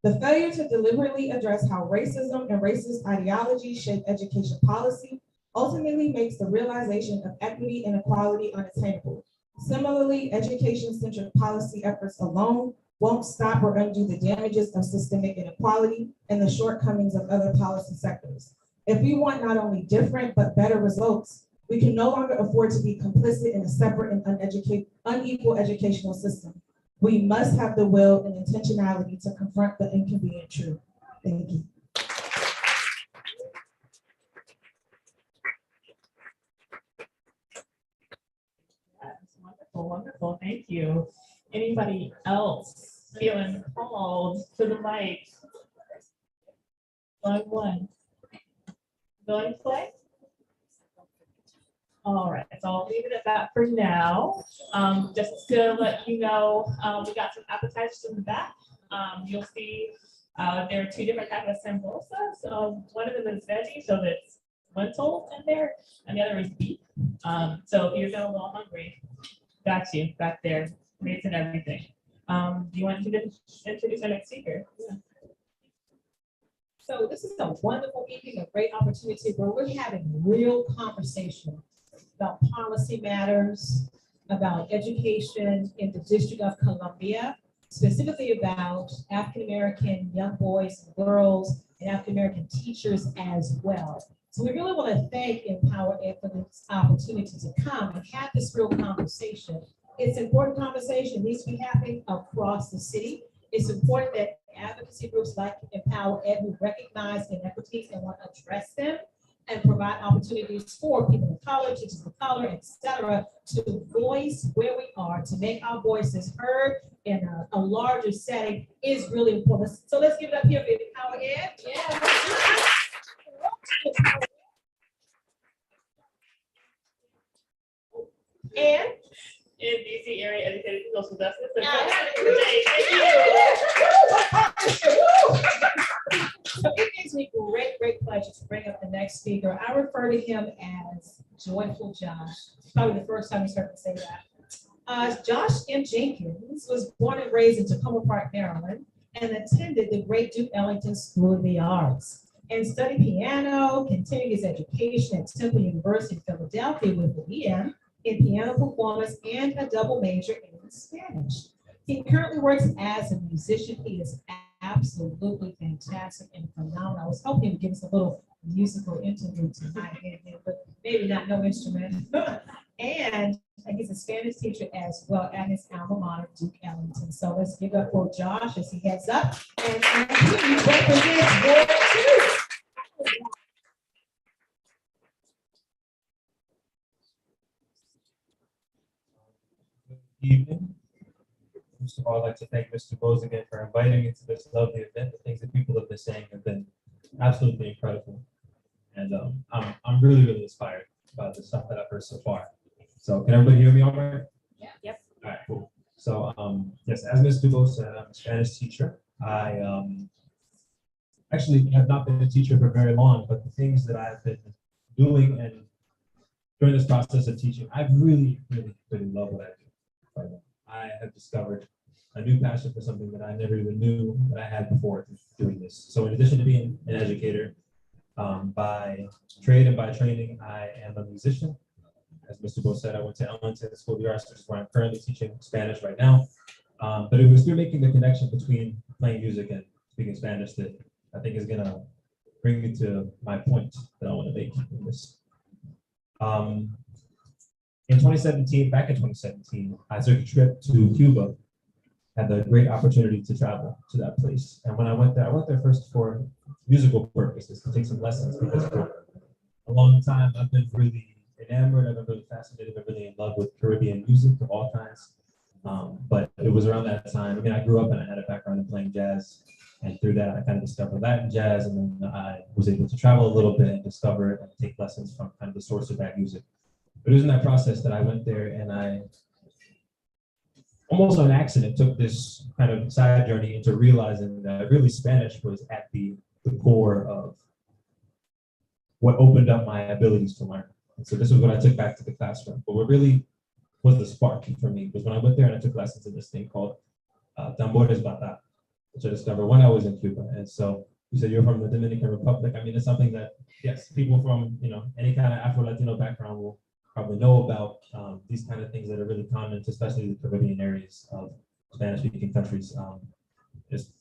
The failure to deliberately address how racism and racist ideology shape education policy ultimately makes the realization of equity and equality unattainable. Similarly, education-centric policy efforts alone won't stop or undo the damages of systemic inequality and the shortcomings of other policy sectors. If we want not only different but better results, we can no longer afford to be complicit in a separate and unequal educational system. We must have the will and intentionality to confront the inconvenient truth. Thank you. Wonderful, wonderful. Thank you. Anybody else feeling called to the mic? Going one. Going play? All right, so I'll leave it at that for now. Just to let you know, we got some appetizers in the back. You'll see there are 2 different types of sambosas. One of them is veggie, so there's lentils in there, and the other is beef. So if you're feeling a little hungry, got you back there, plates and everything. Do you want to introduce our next speaker? Yeah. So this is a wonderful evening, a great opportunity where we're having real conversation about policy matters, about education in the District of Columbia, specifically about African-American young boys and girls and African-American teachers as well. So we really want to thank Empower Ed for this opportunity to come and have this real conversation. It's an important conversation, needs to be happening across the city. It's important that advocacy groups like Empower Ed who recognize inequities and want to address them and provide opportunities for people of color, teachers of color, et cetera, to voice where we are, to make our voices heard in a larger setting is really important. So let's give it up here for Empower Ed. Yeah. And In DC area educated for social justice. So it gives me great pleasure to bring up the next speaker. I refer to him as Joyful Josh. It's probably the first time he's heard me say that. Josh M. Jenkins was born and raised in Tacoma Park, Maryland, and attended the great Duke Ellington School of the Arts and studied piano, continued his education at Temple University in Philadelphia with an EM in piano performance and a double major in Spanish. He currently works as a musician. He is absolutely fantastic and phenomenal. I was hoping to give us a little musical interlude tonight, but maybe not, no instrument. And he's a Spanish teacher as well at his alma mater, Duke Ellington. So let's give up for Josh as he heads up and he represents Ward 2. Evening. First of all, I'd like to thank Mr. Bose again for inviting me to this lovely event. The things that people have been saying have been absolutely incredible. And I'm really inspired by the stuff that I've heard so far. So can everybody hear me all right? Yep. All right, cool. So, yes, as Ms. Dubo said, I'm a Spanish teacher. I actually have not been a teacher for very long, but the things that I've been doing and during this process of teaching, I've really, really, really loved what I do. But I have discovered a new passion for something that I never even knew that I had before doing this. So in addition to being an educator, by trade and by training, I am a musician. As Mr. Bo said, I went to Ellington School of the Arts, which is where I'm currently teaching Spanish right now. But it was through making the connection between playing music and speaking Spanish that I think is gonna bring me to my point that I want to make in this. In 2017, back in 2017, I took a trip to Cuba, had the great opportunity to travel to that place. And when I went there first for musical purposes, to take some lessons, because for a long time, I've been really enamored, I've been really fascinated, I've been really in love with Caribbean music of all kinds. But it was around that time, I mean, I grew up and I had a background in playing jazz. And through that, I kind of discovered Latin jazz, and then I was able to travel a little bit and discover and take lessons from kind of the source of that music. But it was in that process that I went there and I almost on accident took this kind of side journey into realizing that really Spanish was at the core of what opened up my abilities to learn. And so this was what I took back to the classroom. But what really was the spark for me was when I went there and I took lessons in this thing called tambores bata, which I discovered when I was in Cuba. And so you said you're from the Dominican Republic. I mean, it's something that, yes, people from, any kind of Afro-Latino background will probably know about these kind of things that are really common to especially the Caribbean areas of Spanish-speaking countries. Just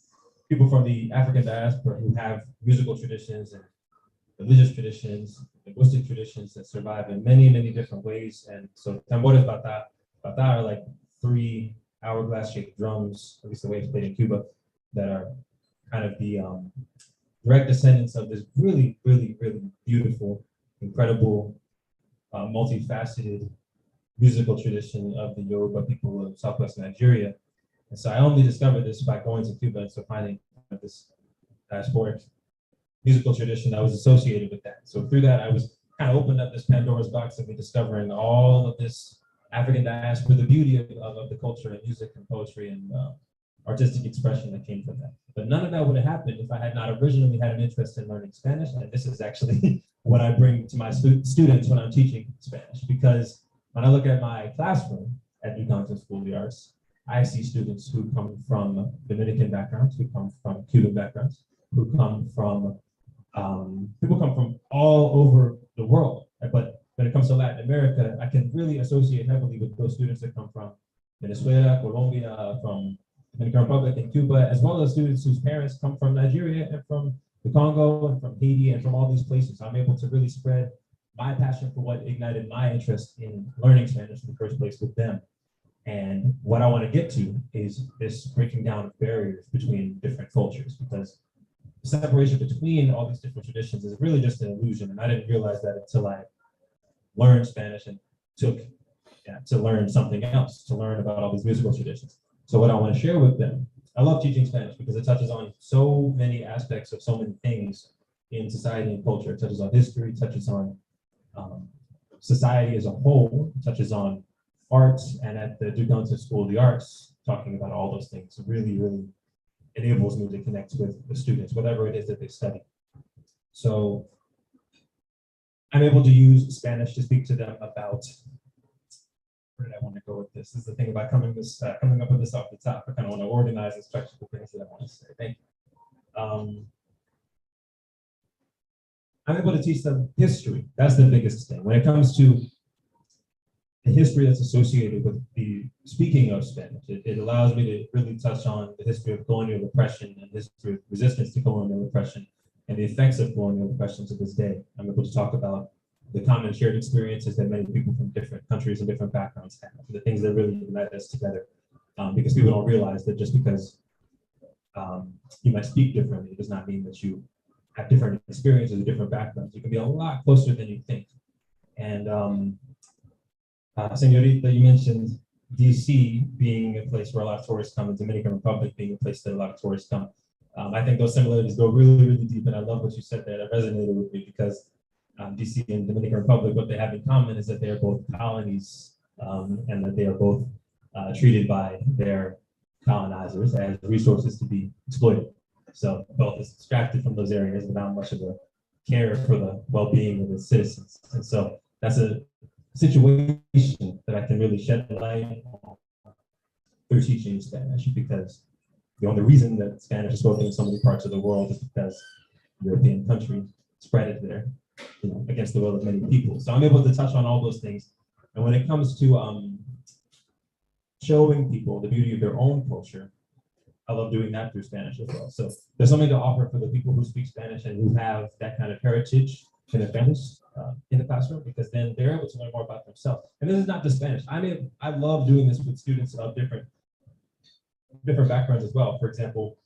people from the African diaspora who have musical traditions and religious traditions, linguistic traditions that survive in many, many different ways. And so tambores bata are like 3 hourglass-shaped drums, at least the way it's played in Cuba, that are kind of the direct descendants of this really, really, really beautiful, incredible, multifaceted musical tradition of the Yoruba people of Southwest Nigeria. And so I only discovered this by going to Cuba and so finding this diasporic musical tradition that was associated with that. So through that, I was kind of opened up this Pandora's box of me discovering all of this African diaspora, the beauty of the culture and music and poetry and artistic expression that came from that. But none of that would have happened if I had not originally had an interest in learning Spanish. And this is actually what I bring to my students when I'm teaching Spanish, because when I look at my classroom at Educator School of the Arts, I see students who come from Dominican backgrounds, who come from Cuban backgrounds, who come from, people come from all over the world. But when it comes to Latin America, I can really associate heavily with those students that come from Venezuela, Colombia, from Dominican Republic and Cuba, as well as students whose parents come from Nigeria and from the Congo and from Haiti and from all these places. I'm able to really spread my passion for what ignited my interest in learning Spanish in the first place with them. And what I want to get to is this breaking down of barriers between different cultures, because the separation between all these different traditions is really just an illusion. And I didn't realize that until I learned Spanish and took to learn something else, to learn about all these musical traditions. So what I want to share with them, I love teaching Spanish because it touches on so many aspects of so many things in society and culture. It touches on history, touches on society as a whole, touches on arts, and at the Educator School of the Arts, talking about all those things really, really enables me to connect with the students, whatever it is that they study. So I'm able to use Spanish to speak to them about, where did I want to go with this? This is the thing about coming up with this off the top. I kind of want to organize and structure the things that I want to say. Thank you. I'm able to teach them history. That's the biggest thing. When it comes to the history that's associated with the speaking of Spanish, it allows me to really touch on the history of colonial oppression and history of resistance to colonial oppression and the effects of colonial oppression to this day. I'm able to talk about the common shared experiences that many people from different countries and different backgrounds have, the things that really unite us together. Because people don't realize that just because you might speak differently, it does not mean that you have different experiences or different backgrounds. You can be a lot closer than you think. And Senorita, you mentioned DC being a place where a lot of tourists come, and Dominican Republic being a place that a lot of tourists come. I think those similarities go really, really deep, and I love what you said there. That resonated with me because DC and Dominican Republic, what they have in common is that they are both colonies and that they are both treated by their colonizers as resources to be exploited. So both is extracted from those areas without much of a care for the well-being of its citizens. And so that's a situation that I can really shed light on through teaching Spanish, because the only reason that Spanish is spoken in so many parts of the world is because European countries spread it there, against the will of many people. So I'm able to touch on all those things. And when it comes to showing people the beauty of their own culture, I love doing that through Spanish as well. So there's something to offer for the people who speak Spanish and who have that kind of heritage in their families in the classroom, because then they're able to learn more about themselves. And this is not just Spanish. I love doing this with students of different backgrounds as well. For example,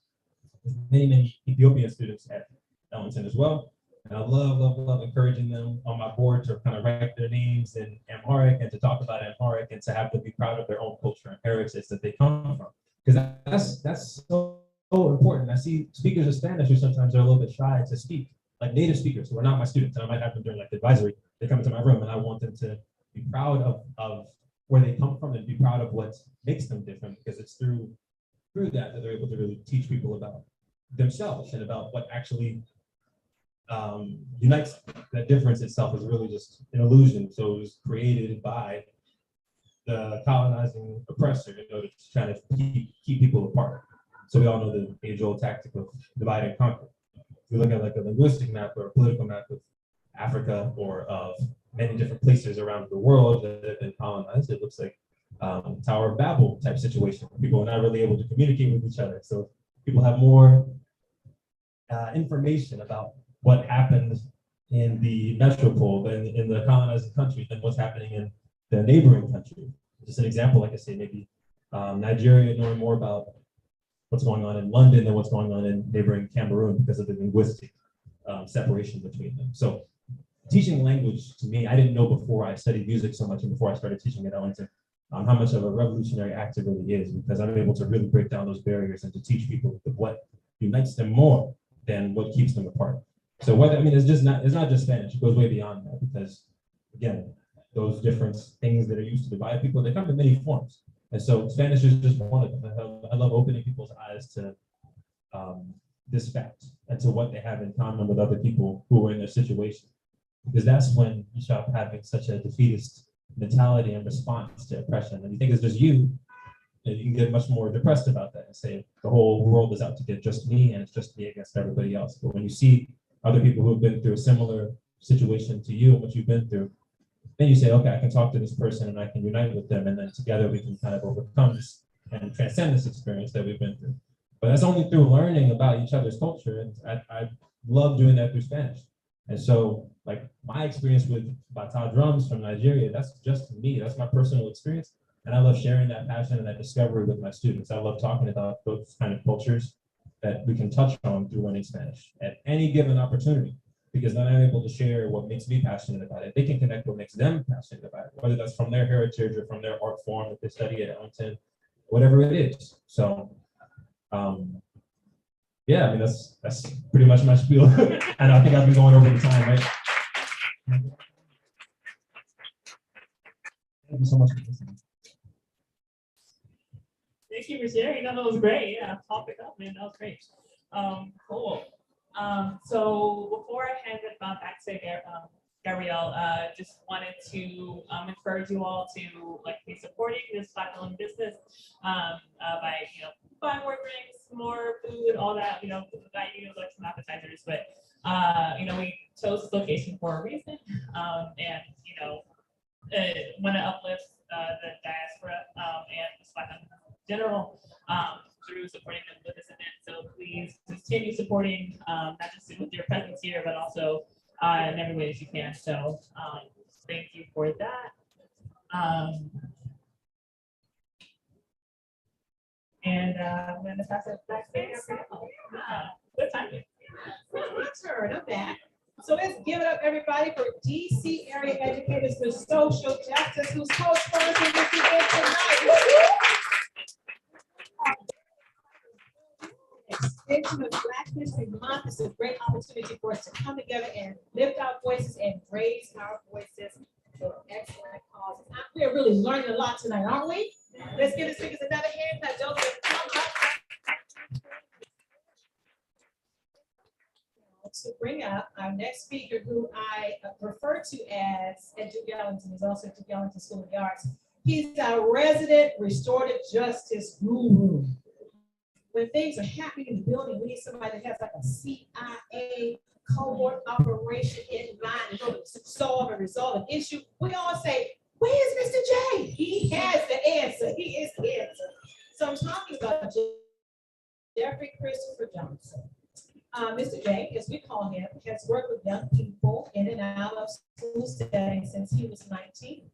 many Ethiopian students at Ellington as well. And I love encouraging them on my board to kind of write their names in Amharic and to talk about Amharic and to have them be proud of their own culture and heritage that they come from. Because that's so important. I see speakers of Spanish who sometimes are a little bit shy to speak, like native speakers who are not my students. And I might have them during like the advisory. They come into my room and I want them to be proud of where they come from and be proud of what makes them different, because it's through that they're able to really teach people about themselves and about what actually unites. That difference itself is really just an illusion. So it was created by the colonizing oppressor in order to try to keep people apart. So we all know the age-old tactic of divide and conquer. If you look at like a linguistic map or a political map of Africa or of many different places around the world that have been colonized, it looks like Tower of Babel type situation. People are not really able to communicate with each other. So people have more information about what happened in the metropole than in the colonizing country than what's happening in the neighboring country. Just an example, like I say, maybe Nigeria knowing more about what's going on in London than what's going on in neighboring Cameroon because of the linguistic separation between them. So teaching language, to me, I didn't know before I studied music so much and before I started teaching at Ellington, how much of a revolutionary act it really is, because I'm able to really break down those barriers and to teach people what unites them more than what keeps them apart. So it's not just Spanish, it goes way beyond that, because again, those different things that are used to divide people, they come in many forms. And so Spanish is just one of them. I love opening people's eyes to this fact and to what they have in common with other people who are in their situation. Because that's when you stop having such a defeatist mentality and response to oppression. And you think it's just you, and you can get much more depressed about that and say the whole world is out to get just me and it's just me against everybody else. But when you see other people who have been through a similar situation to you and what you've been through, then you say, okay, I can talk to this person and I can unite with them, and then together we can kind of overcome this and transcend this experience that we've been through. But that's only through learning about each other's culture, and I love doing that through Spanish. And so, like, my experience with bata drums from Nigeria, that's just me, that's my personal experience, and I love sharing that passion and that discovery with my students. I love talking about those kind of cultures that we can touch on through learning Spanish at any given opportunity. Because then I'm able to share what makes me passionate about it. They can connect what makes them passionate about it, whether that's from their heritage or from their art form that they study at Ellington, whatever it is. So, yeah, that's pretty much my spiel. And I think I've been going over the time, right? Thank you so much for listening. Thank you for sharing. That was great. Yeah, pop it up, man. That was great. Cool. So before I hand it back to Gabrielle, just wanted to encourage you all to be supporting this Black-owned business by buying more drinks, more food, all that. That like some appetizers, but we chose this location for a reason, and want to uplift the diaspora and the Black in general. Through supporting them with this event. So please continue supporting, not just with your presence here, but also in every way that you can. So thank you for that. And I'm going to pass it back to you. Good timing. My turn, I'm back. So let's give it up, everybody, for DC area educators for social justice, who's co-sponsoring this event tonight. Extension of Black History Month is a great opportunity for us to come together and lift our voices and raise our voices for excellent causes. We're really learning a lot tonight, aren't we? Let's give the speakers another hand. Now, Joseph, come up. To bring up our next speaker, who I refer to as at Duke Ellington, is also at Duke Ellington School of the Arts. He's our resident restorative justice guru. When things are happening in the building, we need somebody that has like a CIA cohort operation in mind to go to solve and resolve an issue. We all say, where's Mr. J? He has the answer. He is the answer. So I'm talking about Jeffrey Christopher Johnson. Mr. J, as we call him, has worked with young people in and out of school settings since he was 19.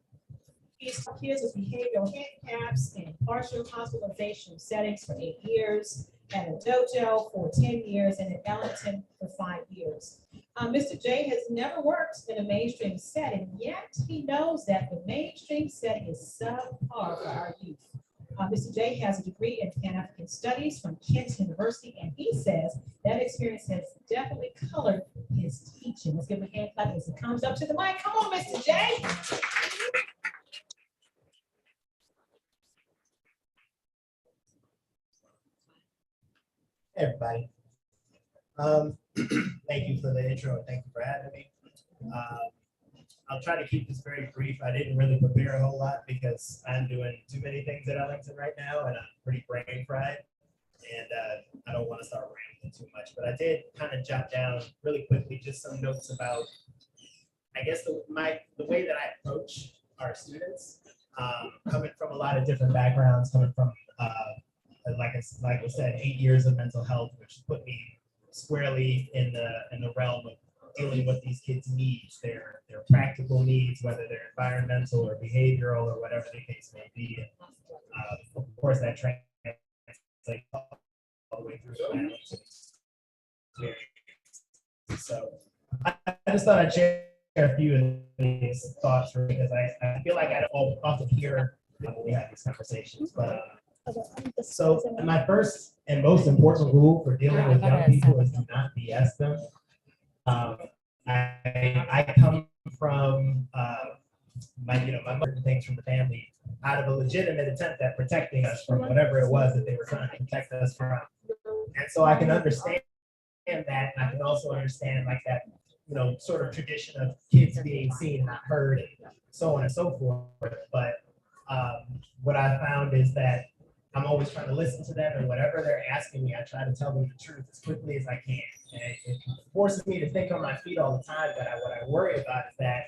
He's taught kids with behavioral handicaps in partial hospitalization settings for 8 years, at a dojo for 10 years, and at Ellington for 5 years. Mr. J has never worked in a mainstream setting, yet he knows that the mainstream setting is subpar for our youth. Mr. J has a degree in Pan-African Studies from Kent University, and he says that experience has definitely colored his teaching. Let's give him a hand clap as he comes up to the mic. Come on, Mr. J. Hey, everybody. Thank you for the intro and thank you for having me. I'll try to keep this very brief. I didn't really prepare a whole lot because I'm doing too many things at Ellington right now and I'm pretty brain fried. And I don't want to start rambling too much, but I did kind of jot down really quickly just some notes about, I guess, the way that I approach our students, coming from a lot of different backgrounds, coming from, like I said, 8 years of mental health, which put me squarely in the realm of dealing with these kids' needs, their practical needs, whether they're environmental or behavioral or whatever the case may be. And, of course, that translates all the way through the So I just thought I'd share a few of these thoughts because I feel like I don't often hear when we have these conversations. But so my first and most important rule for dealing with young people is to not BS them. I come from my mother things from the family out of a legitimate attempt at protecting us from whatever it was that they were trying to protect us from. And so I can understand that. And I can also understand like that, sort of tradition of kids being seen and not heard and so on and so forth. But what I found is that I'm always trying to listen to them, and whatever they're asking me, I try to tell them the truth as quickly as I can. And it forces me to think on my feet all the time, but what I worry about is that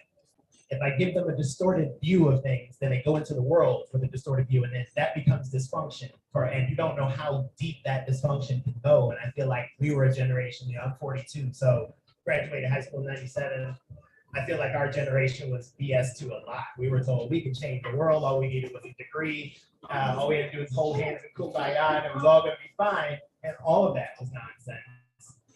if I give them a distorted view of things, then they go into the world with a distorted view, and then that becomes dysfunction. And you don't know how deep that dysfunction can go. And I feel like we were a generation, I'm 42, so graduated high school in 97. I feel like our generation was BS to a lot. We were told we could change the world. All we needed was a degree. All we had to do is hold hands and kumbaya, and it was all going to be fine. And all of that was nonsense.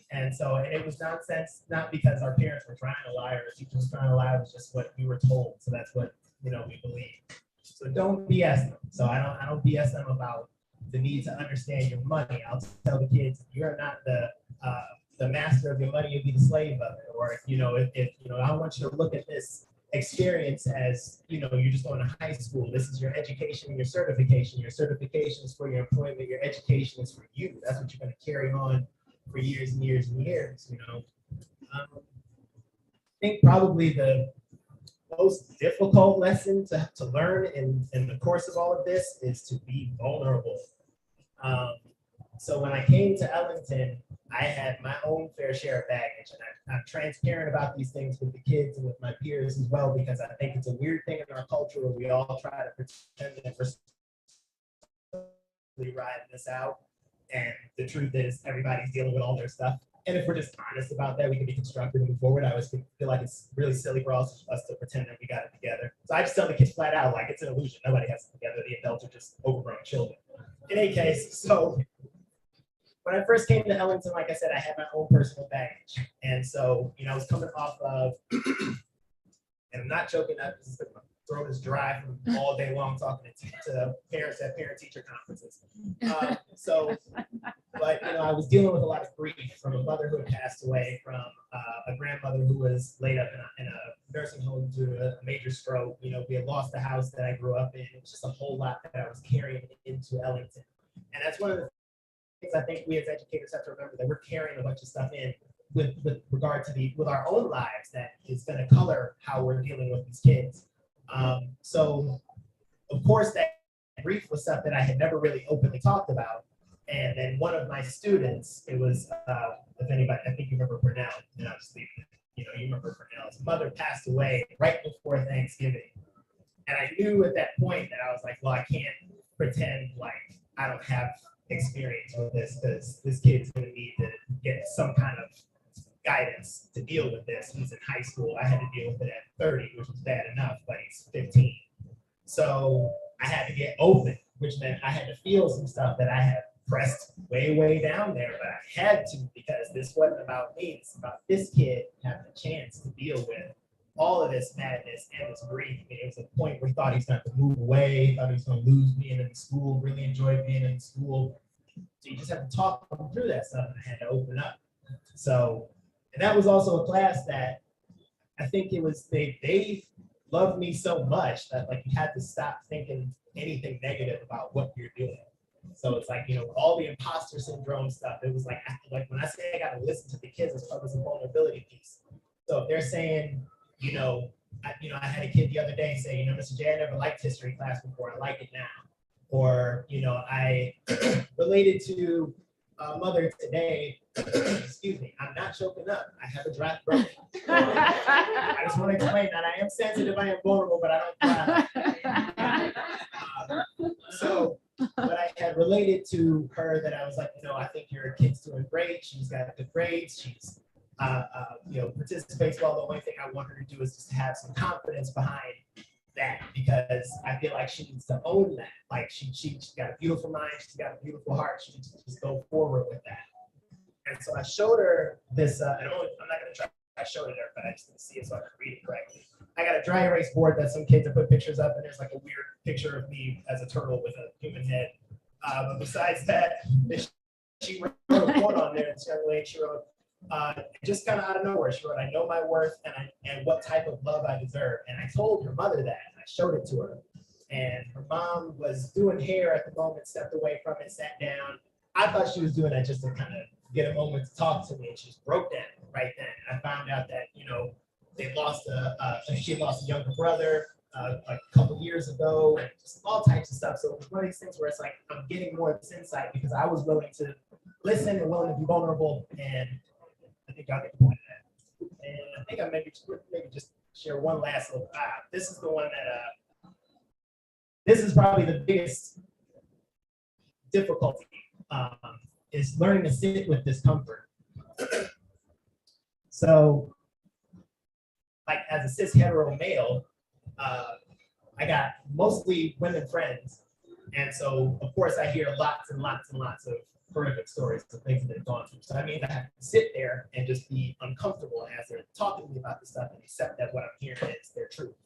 And so it was nonsense, not because our parents were trying to lie or the teachers were trying to lie. It was just what we were told. So that's what we believe. So don't BS them. So I don't BS them about the need to understand your money. I'll tell the kids, you're not the master of your money, you'll be the slave of it. Or if I want you to look at this experience as you're just going to high school. This is your education and your certification. Your certification is for your employment. Your education is for you. That's what you're going to carry on for years and years and years. I think probably the most difficult lesson to learn in the course of all of this is to be vulnerable. So when I came to Ellington, I had my own fair share of baggage, and I'm transparent about these things with the kids and with my peers as well, because I think it's a weird thing in our culture where we all try to pretend that we're riding this out, and the truth is everybody's dealing with all their stuff. And if we're just honest about that, we can be constructive and move forward. I always feel like it's really silly for us to pretend that we got it together. So I just tell the kids flat out, like, it's an illusion. Nobody has it together. The adults are just overgrown children. In any case, so when I first came to Ellington, like I said, I had my own personal baggage. And so, I was coming off of, and I'm not joking, this is throat is dry from all day long talking to parents at parent-teacher conferences. But I was dealing with a lot of grief from a mother who had passed away, from a grandmother who was laid up in a nursing home due to a major stroke. We had lost the house that I grew up in. It was just a whole lot that I was carrying into Ellington. And that's one of the things I think we as educators have to remember, that we're carrying a bunch of stuff in with regard to with our own lives that is going to color how we're dealing with these kids. So of course that grief was stuff that I had never really openly talked about. And then one of my students, it was, if anybody, I think you remember Purnell, and I'll just leave it. You remember Purnell's mother passed away right before Thanksgiving. And I knew at that point that I was like, well, I can't pretend like I don't have experience with this, because this kid's going to need to get some kind of guidance to deal with this. He's in high school. I had to deal with it at 30, which was bad enough, but he's 15. So I had to get open, which meant I had to feel some stuff that I had pressed way down there, but I had to, because this wasn't about me. It's about this kid having a chance to deal with all of this madness and this grief. I mean, it was a point where he thought he's going to move away, thought he was going to lose being in the school, really enjoyed being in the school. So you just have to talk them through that stuff, and I had to open up. So, and that was also a class that I think it was, they loved me so much that like you had to stop thinking anything negative about what you're doing. So it's like, all the imposter syndrome stuff, it was like when I say I got to listen to the kids, it's part of the vulnerability piece. So if they're saying, I had a kid the other day say, Mr. J, I never liked history class before, I like it now. Or, I related to a mother today, excuse me, I'm not choking up, I have a dry throat. I just want to explain that I am sensitive, I am vulnerable, but I don't cry. So but I had related to her that I was like, I think your kid's doing great. She's got good grades. She's, participates well. The only thing I want her to do is just have some confidence behind that, because I feel like she needs to own that. Like she's got a beautiful mind. She's got a beautiful heart. She needs to just go forward with that. And so I showed her this, I'm not going to try. I showed it her, but I just didn't see it, so I could read it correctly. I got a dry erase board that some kids have put pictures up, and there's like a weird picture of me as a turtle with a human head. But besides that, she wrote a quote on there. This young lady, she wrote, just kind of out of nowhere, she wrote, I know my worth and what type of love I deserve. And I told her mother that, and I showed it to her. And her mom was doing hair at the moment, stepped away from it, sat down. I thought she was doing that just to kind of get a moment to talk to me, and she just broke down right then. I found out that, they lost she lost a younger brother a couple years ago, and just all types of stuff. So it was one of these things where it's like, I'm getting more of this insight because I was willing to listen and willing to be vulnerable, and I think y'all get the point of that. And I think I maybe just share one last little, this is the one that, this is probably the biggest difficulty, is learning to sit with discomfort. So, like as a cis hetero male, I got mostly women friends. And so, of course, I hear lots and lots and lots of horrific stories of things that they've gone through. So that means I have to sit there and just be uncomfortable as they're talking to me about this stuff and accept that what I'm hearing is their truth.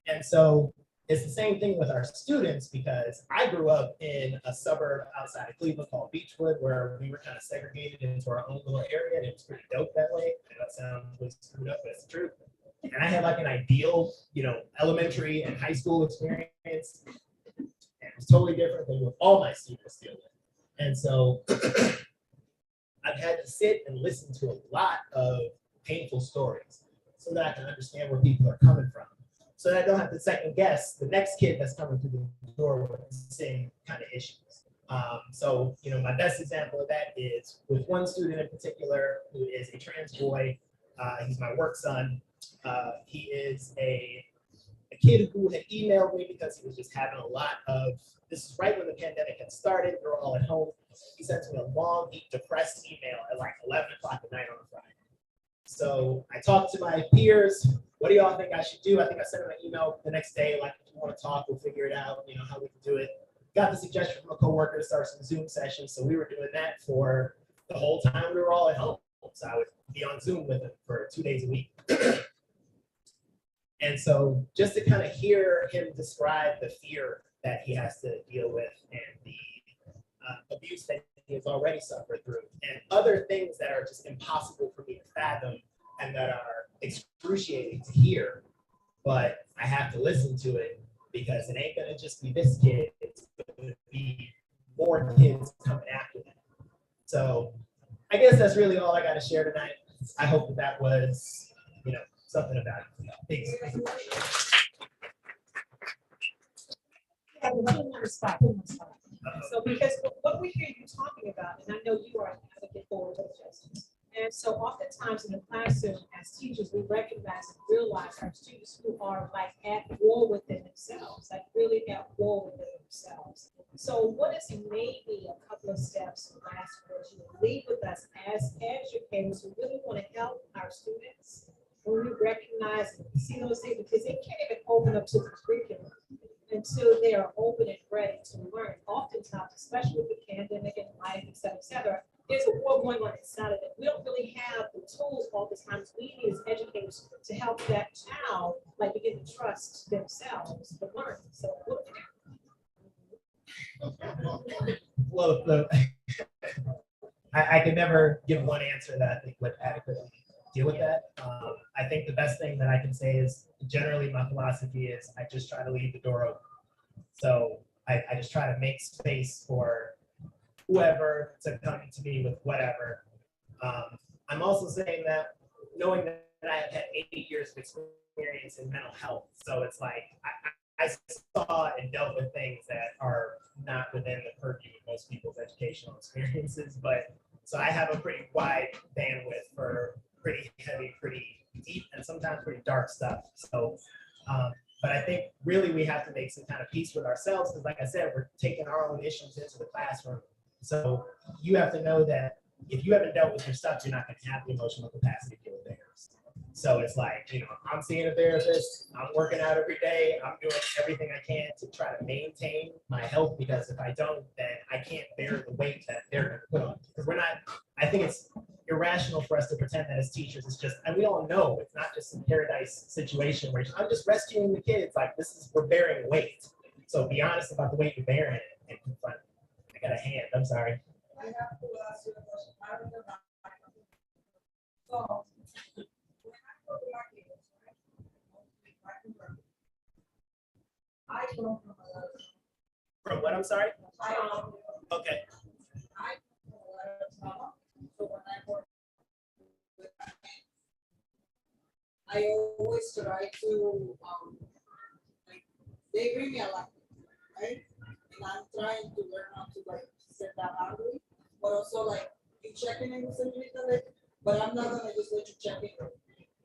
And so it's the same thing with our students, because I grew up in a suburb outside of Cleveland called Beechwood, where we were kind of segregated into our own little area, and it was pretty dope that way. And that sounds really screwed up, but it's the truth. And I had like an ideal, elementary and high school experience. And it was totally different than what all my students deal with. And so I've had to sit and listen to a lot of painful stories so that I can understand where people are coming from, so that I don't have to second guess the next kid that's coming through the door with the same kind of issues. So, my best example of that is with one student in particular who is a trans boy. He's my work son. He is a kid who had emailed me because he was just having a lot of, this is right when the pandemic had started, we were all at home. He sent me a long, deep, depressed email at like 11 o'clock at night on a Friday. So I talked to my peers. What do y'all think I should do? I think I sent him an email the next day, like, if you want to talk, we'll figure it out, how we can do it. Got the suggestion from a coworker to start some Zoom sessions. So we were doing that for the whole time we were all at home. So I would be on Zoom with him for 2 days a week. And so just to kind of hear him describe the fear that he has to deal with and the abuse that he has already suffered through and other things that are just impossible for me to fathom and that are excruciating to hear, but I have to listen to it because it ain't gonna just be this kid, it's gonna be more kids coming after them. So I guess that's really all I got to share tonight. I hope that that was, something about it. Thanks. Yeah, we're putting on the spot, put on the spot. So because what we hear you talking about, and I know you are an advocate for justice. And so oftentimes in the classroom, as teachers, we recognize and realize our students who are like at war within themselves, like really at war within themselves. So what is maybe a couple of steps or last words you would leave with us as educators who really want to help our students when we recognize and see those things, because they can't even open up to the curriculum until they are open and ready to learn. Oftentimes, especially with the pandemic and life, et cetera, there's a war going on inside of it. We don't really have the tools all the time we need as educators to help that child like begin to trust themselves to learn. So what do we do? Well, I could never give one answer that I think would adequately deal with that. I think the best thing that I can say is generally my philosophy is I just try to leave the door open. So I just try to make space for whoever to come to me with whatever. I'm also saying that knowing that I have had 8 years of experience in mental health. So it's like I saw and dealt with things that are not within the purview of most people's educational experiences. But so I have a pretty wide bandwidth for pretty heavy, pretty deep, and sometimes pretty dark stuff. So, but I think really we have to make some kind of peace with ourselves because, like I said, we're taking our own issues into the classroom. So you have to know that if you haven't dealt with your stuff, you're not going to have the emotional capacity to deal with theirs. So it's like, I'm seeing a therapist, I'm working out every day, I'm doing everything I can to try to maintain my health because if I don't, then I can't bear the weight that they're going to put on. Because I think it's irrational for us to pretend that as teachers, it's just, and we all know it's not just a paradise situation where I'm just rescuing the kids, like we're bearing weight. So be honest about the weight you're bearing and confront it. I got a hand, I'm sorry. I have to ask you a question. I don't know. So, when I go to my kids, right? I come from a lot of. From what, I'm sorry? Okay. I come from a lot of trauma. So when I work with my kids, I always try to, like, they bring me a lot, right? And I'm trying to learn how to like set that boundary, but also like you checking in with somebody, but I'm not gonna just let you check in.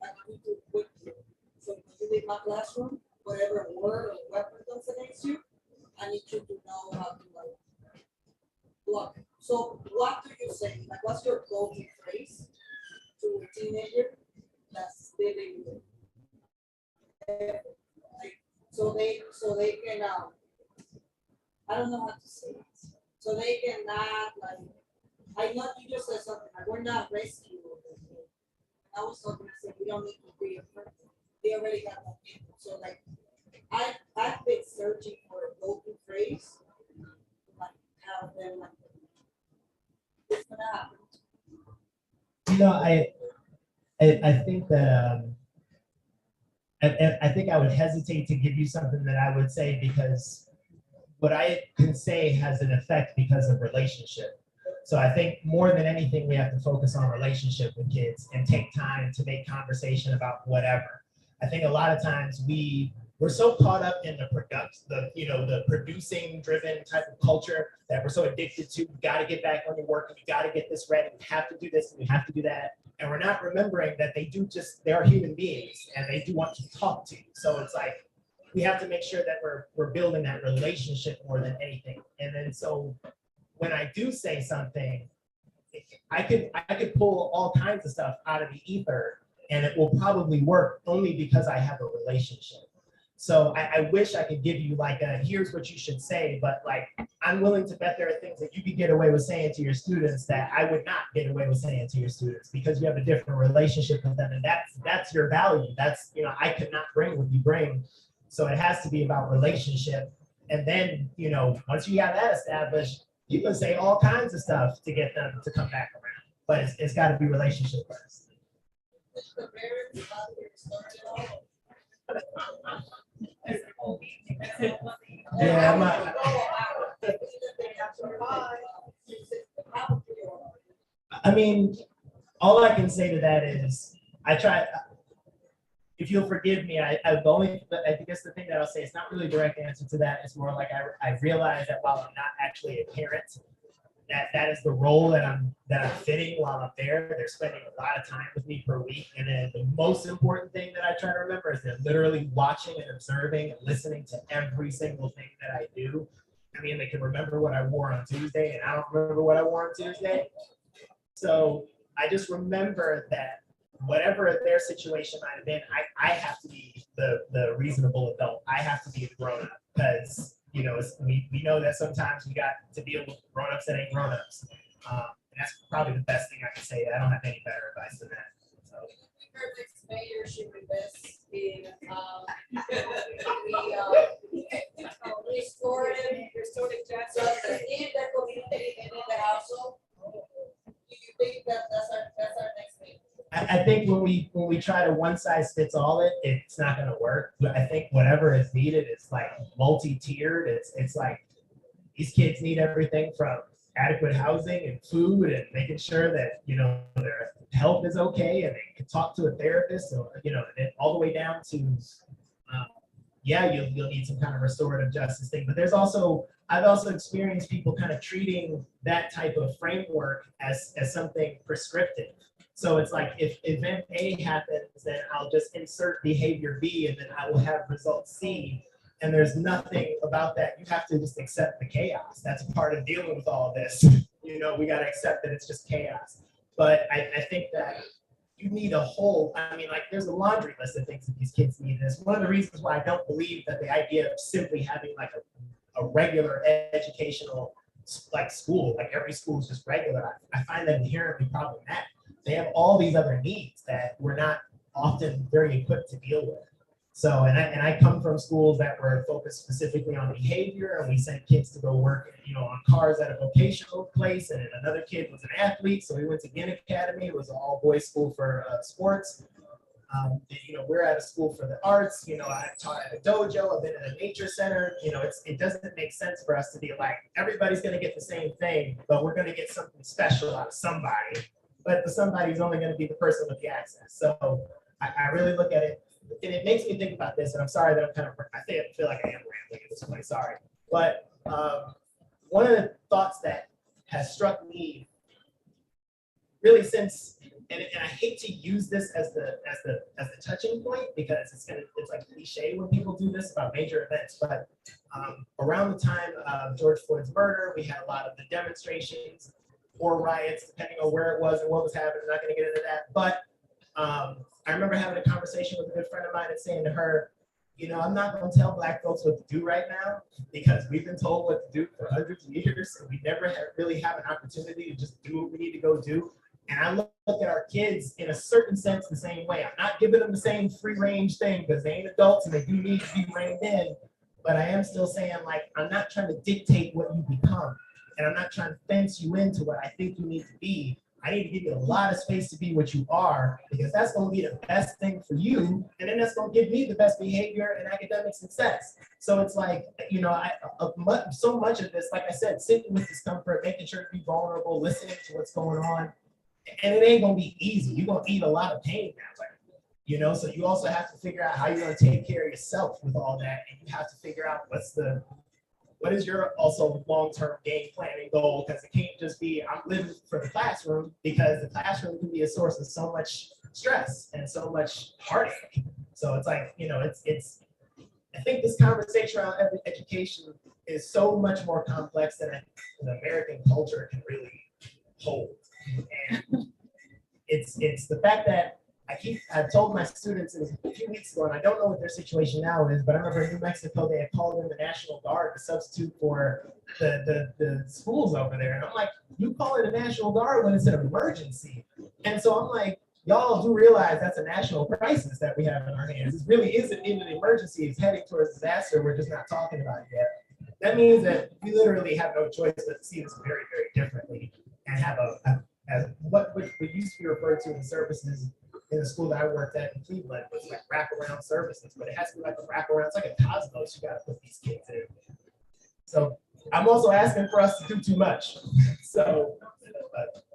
I need to with you. So when you leave my classroom, whatever word or weapon comes against you, I need you to know how to like block it. So what do you say? Like what's your go-to phrase to a teenager that's living with like so they can I don't know how to say it. So they cannot like I know you just said something like we're not rescuing. I was talking to say we don't need to be afraid. They already got that info. So like I've been searching for a go-to phrase like have them like it's gonna happen. I think that I think I would hesitate to give you something that I would say because what I can say has an effect because of relationship. So I think more than anything, we have to focus on relationship with kids and take time to make conversation about whatever. I think a lot of times we're so caught up in the producing driven type of culture that we're so addicted to, you gotta get back on your work and you gotta get this ready, you have to do this and you have to do that. And we're not remembering that they are human beings and they do want to talk to you. So it's like, we have to make sure that we're building that relationship more than anything. And then so when I do say something, I could pull all kinds of stuff out of the ether and it will probably work only because I have a relationship. So I wish I could give you like a, here's what you should say, but like, I'm willing to bet there are things that you could get away with saying to your students that I would not get away with saying to your students because you have a different relationship with them. And that's your value. That's, you know, I could not bring what you bring. So it has to be about relationship. And then, you know, once you have that established, you can say all kinds of stuff to get them to come back around. But it's got to be relationship first. Yeah, I'm not. I mean, all I can say to that is I try. If you'll forgive me, I guess the thing that I'll say, it's not really a direct answer to that. It's more like I realize that while I'm not actually a parent, that is the role that I'm fitting while I'm there. They're spending a lot of time with me per week. And then the most important thing that I try to remember is they're literally watching and observing and listening to every single thing that I do. I mean, they can remember what I wore on Tuesday and I don't remember what I wore on Tuesday. So I just remember that whatever their situation might have been, I have to be the reasonable adult. I have to be the grown up because, you know, we know that sometimes we got to deal with grown-ups that ain't grown-ups. And that's probably the best thing I can say. I don't have any better advice than that. So. Next mayor should invest in restorative justice in the community and in the household. Do you think that's our next mayor? I think when we try to one size fits all it's not going to work. But I think whatever is needed is like multi-tiered. It's like these kids need everything from adequate housing and food and making sure that, you know, their health is okay and they can talk to a therapist, or, you know, and all the way down to, yeah, you'll need some kind of restorative justice thing. But I've also experienced people kind of treating that type of framework as something prescriptive. So it's like if event A happens, then I'll just insert behavior B and then I will have result C. And there's nothing about that. You have to just accept the chaos. That's part of dealing with all of this. You know, we got to accept that it's just chaos. But I think that you need a whole, I mean, like there's a laundry list of things that these kids need. And it's one of the reasons why I don't believe that the idea of simply having like a regular educational like school, like every school is just regular, I find that inherently problematic. They have all these other needs that we're not often very equipped to deal with. So, and I come from schools that were focused specifically on behavior, and we sent kids to go work, you know, on cars at a vocational place, and another kid was an athlete, so we went to Ginn Academy. It was an all-boys school for sports. You know, we're at a school for the arts. You know, I taught at a dojo. I've been at a nature center. You know, it doesn't make sense for us to be like everybody's going to get the same thing, but we're going to get something special out of somebody. But the somebody's only going to be the person with the access. So I really look at it. And it makes me think about this, and I'm sorry that I feel like I am rambling at this point, sorry. But one of the thoughts that has struck me really since, and I hate to use this as the touching point because it's like cliche when people do this about major events, but around the time of George Floyd's murder, we had a lot of the demonstrations or riots, depending on where it was and what was happening. I'm not going to get into that, but I remember having a conversation with a good friend of mine and saying to her, you know, I'm not going to tell Black folks what to do right now because we've been told what to do for hundreds of years, and we never really have an opportunity to just do what we need to go do. And I look at our kids in a certain sense the same way. I'm not giving them the same free range thing because they ain't adults and they do need to be reined in. But I am still saying, like, I'm not trying to dictate what you become. And I'm not trying to fence you into what I think you need to be. I need to give you a lot of space to be what you are, because that's going to be the best thing for you. And then that's going to give me the best behavior and academic success. So it's like, you know, so much of this, like I said, sitting with discomfort, making sure to be vulnerable, listening to what's going on. And it ain't going to be easy. You're going to eat a lot of pain that way. You know, so you also have to figure out how you're going to take care of yourself with all that. And you have to figure out what is your also long-term game planning goal? Because it can't just be, I'm living for the classroom, because the classroom can be a source of so much stress and so much heartache. So it's like, you know, I think this conversation around education is so much more complex than the American culture can really hold. And it's the fact that I I told my students it was a few weeks ago, and I don't know what their situation now is, but I remember in New Mexico, they had called in the National Guard to substitute for the schools over there. And I'm like, you call it a National Guard when it's an emergency. And so I'm like, y'all do realize that's a national crisis that we have in our hands. This really isn't even an emergency. It's heading towards disaster. We're just not talking about it yet. That means that we literally have no choice but to see this very, very differently and have as what used to be referred to in services in the school that I worked at in Cleveland was like wraparound services, but it has to be like a wraparound. It's like a cosmos you got to put these kids in. So I'm also asking for us to do too much. So,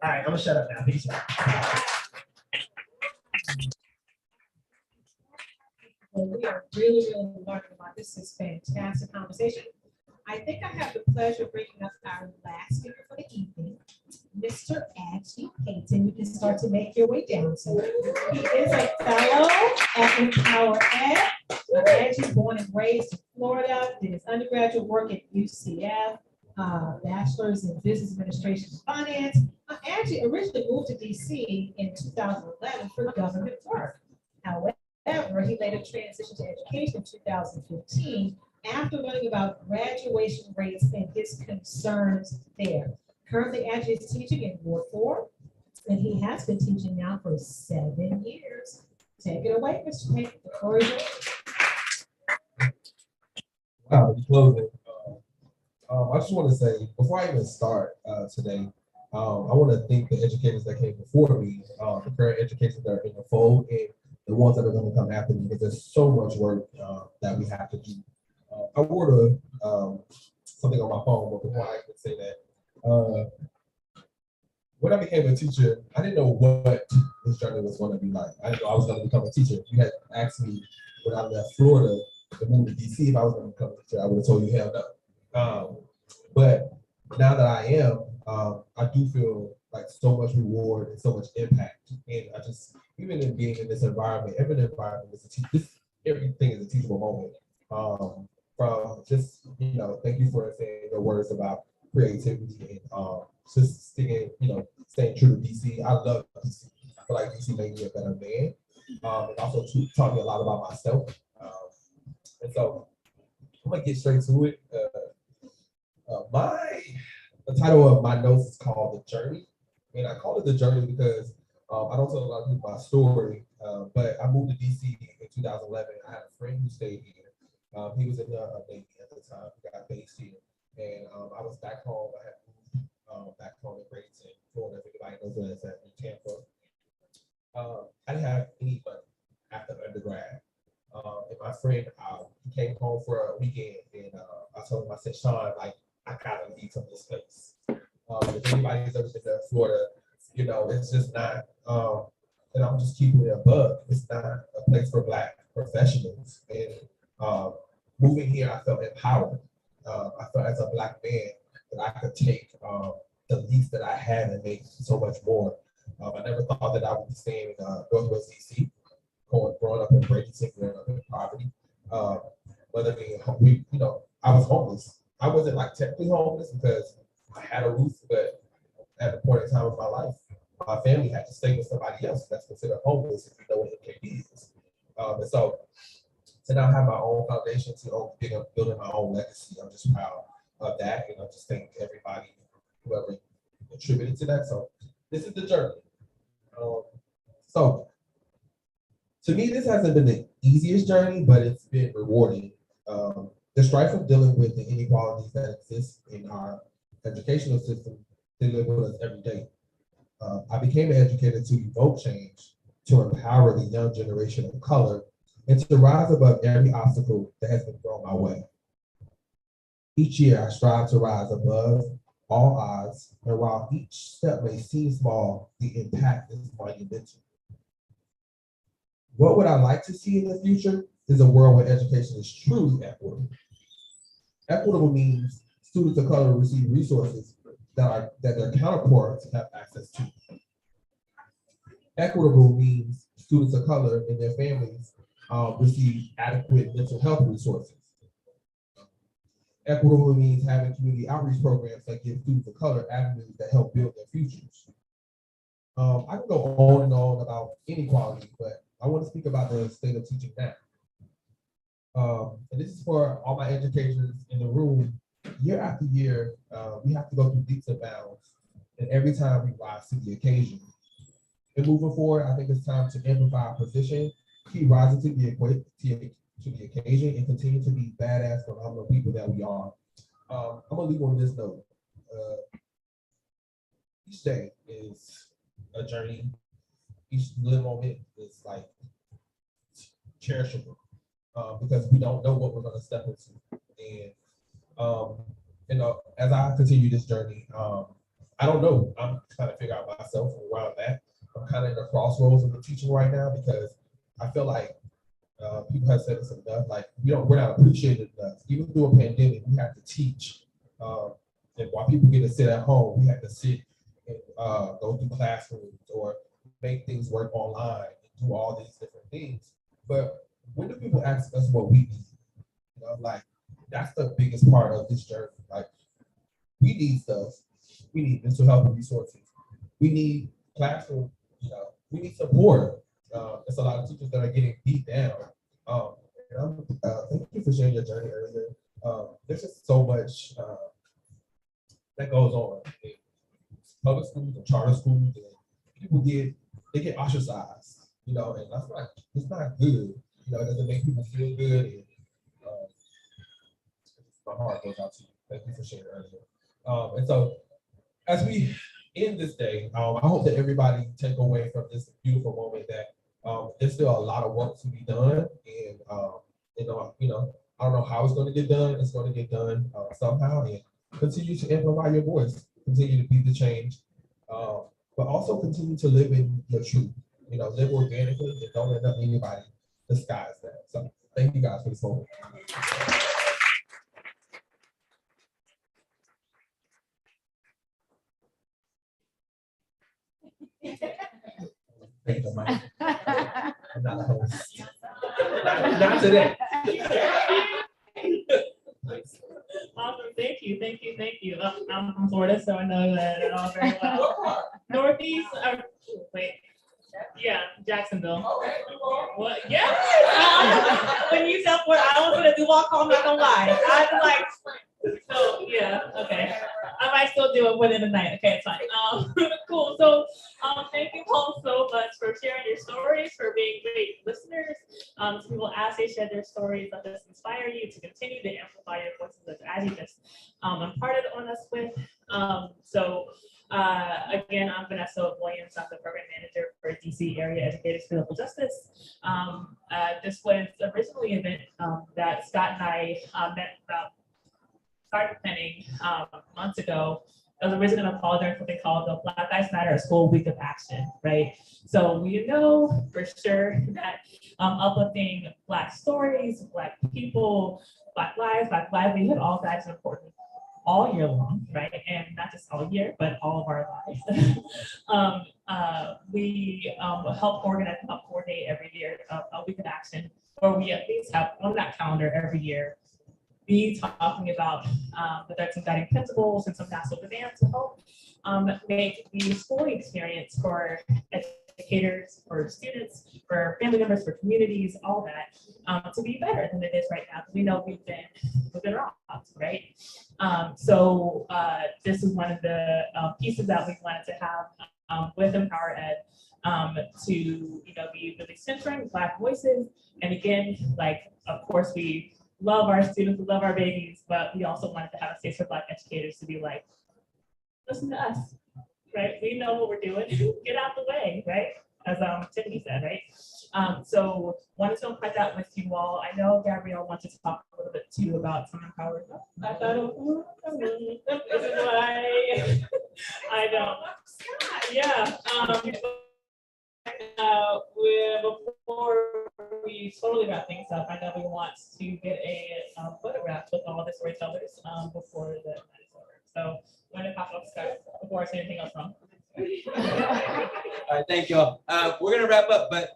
all right, I'm gonna shut up now. Peace. Well, we are really learning about this. Is fantastic conversation. I think I have the pleasure of bringing up our last speaker for the evening, Mr. Adji Payton. You can start to make your way down. So he is a fellow at Empower Ed. Adji, born and raised in Florida, did his undergraduate work at UCF, bachelor's in business administration and finance. Adji originally moved to DC in 2011 for government work. However, he later transitioned to education in 2015 after learning about graduation rates and his concerns there. Currently, Adji is teaching in Ward 4, and he has been teaching now for 7 years. Take it away, Mr. Payton. The floor is yours. Wow, closing. I just want to say, before I even start today, I want to thank the educators that came before me, the current educators that are in the fold, and the ones that are going to come after me, because there's so much work that we have to do. I wrote something on my phone, but before I can say that, when I became a teacher, I didn't know what this journey was going to be like. I didn't know I was going to become a teacher. If you had asked me when I left Florida to move to DC if I was going to become a teacher, I would have told you hell no. But now that I am, I do feel like so much reward and so much impact. And I just, even in being in this environment, every environment is everything is a teachable moment. From just, thank you for saying your words about creativity and just staying true to DC. I love DC. I feel like DC made me a better man. It also taught me a lot about myself. And so I'm gonna get straight to it. The title of my notes is called The Journey. And I call it The Journey because I don't tell a lot of people my story, but I moved to DC in 2011. I had a friend who stayed here. He was in the Navy at the time. He got based here. And I was back home. I had moved back home in Bradenton, Florida. If anybody knows where that's at, in Tampa. I didn't have any money after undergrad. And my friend, he came home for a weekend, and I told him, I said, Sean, like, I gotta leave from this place. If anybody's ever been to Florida, it's just not, and I'm just keeping it a bug. It's not a place for Black professionals. And moving here, I felt empowered. I felt as a Black man that I could take the least that I had and make so much more. I never thought that I would be staying in Northwest DC, growing up in Bradenton, growing up in poverty. Whether being hungry, I was homeless. I wasn't like technically homeless because I had a roof, but at the point in time of my life, my family had to stay with somebody else that's considered homeless, if you know what MKB is. And so to now have my own foundation, to building my own legacy, I'm just proud of that. And I just thank everybody, whoever contributed to that. So this is the journey. So to me, this hasn't been the easiest journey, but it's been rewarding. The strife of dealing with the inequalities that exist in our educational system, they live with us every day. I became an educator to evoke change, to empower the young generation of color, and to rise above every obstacle that has been thrown my way. Each year, I strive to rise above all odds, and while each step may seem small, the impact is monumental. What would I like to see in the future is a world where education is truly equitable. Equitable means students of color receive resources that their counterparts have access to. Equitable means students of color and their families receive adequate mental health resources. Equitable means having community outreach programs that give students of color avenues that help build their futures. I can go on and on about inequality, but I want to speak about the state of teaching now. And this is for all my educators in the room. Year after year, we have to go through leaps and bounds, and every time we rise to the occasion. And moving forward, I think it's time to amplify our position, keep rising to the occasion, and continue to be badass, phenomenal people that we are. I'm gonna leave on this note. Each day is a journey. Each little moment is like cherishable because we don't know what we're gonna step into. And as I continue this journey, I don't know. I'm trying to figure out myself and where I'm at. I'm kind of in the crossroads of the teaching right now because I feel like people have said this enough. Like we're not appreciated enough. Even through a pandemic, we have to teach. And while people get to sit at home, we have to sit and go through classrooms or make things work online and do all these different things. But when do people ask us what we need? Like that's the biggest part of this journey. Like we need stuff. We need mental health resources. We need classroom. We need support. There's a lot of teachers that are getting beat down. Thank you for sharing your journey earlier. There's just so much that goes on in public schools and charter schools, and people get ostracized. And that's not it's not good. It doesn't make people feel good. And, my heart goes out to you. Thank you for sharing earlier. And so, as we end this day, I hope that everybody take away from this beautiful moment that there's still a lot of work to be done, and I don't know how it's going to get done. It's going to get done somehow, and continue to amplify your voice, continue to be the change, but also continue to live in your truth. Live organically and don't let anybody disguise that. So, thank you guys for this moment. Thank you, Mike. I'm not a host. Not today. Awesome. Thank you. I'm from Florida, so I know that all very well. Northeast, Jacksonville. What? Yeah. When you said Florida, I was gonna do walk home. I'm not gonna lie. I was like, so yeah, okay. I might still do it within the night. Okay, it's fine. Cool. So, thank you all so much for sharing your stories, for being great listeners. So people, as they share their stories, let us inspire you to continue to amplify your voices as you just imparted on us with. Again, I'm Vanessa Williams. I'm the program manager for DC Area Educators for Local Justice. This was originally an event that Scott and I started planning months ago. I was originally going to call there something called the Black Lives Matter School Week of Action, right? So we know for sure that uplifting Black stories, Black people, Black lives, Black livelihood, all that is important all year long, right? And not just all year, but all of our lives. We help organize and help coordinate every year a week of action, where we at least have on that calendar every year be talking about the 13 guiding principles and some national demands to help make the schooling experience for educators, for students, for family members, for communities, all that to be better than it is right now. Because we know we've been robbed, right? This is one of the pieces that we wanted to have with Empower Ed to be really centering Black voices. And again, of course, we love our students, we love our babies, but we also wanted to have a space for Black educators to be like, listen to us, right? We know what we're doing. Get out the way, right? As Tiffany said, right? So wanted to invite that with you all. I know Gabrielle wanted to talk a little bit too about some empowerment. I thought, this is why I know. Yeah. Before we totally wrap things up, I know we want to get a photograph with all the storytellers before the night is over. So when it pops up, Scott, before I say anything else wrong. All right, thank you all. We're gonna wrap up, but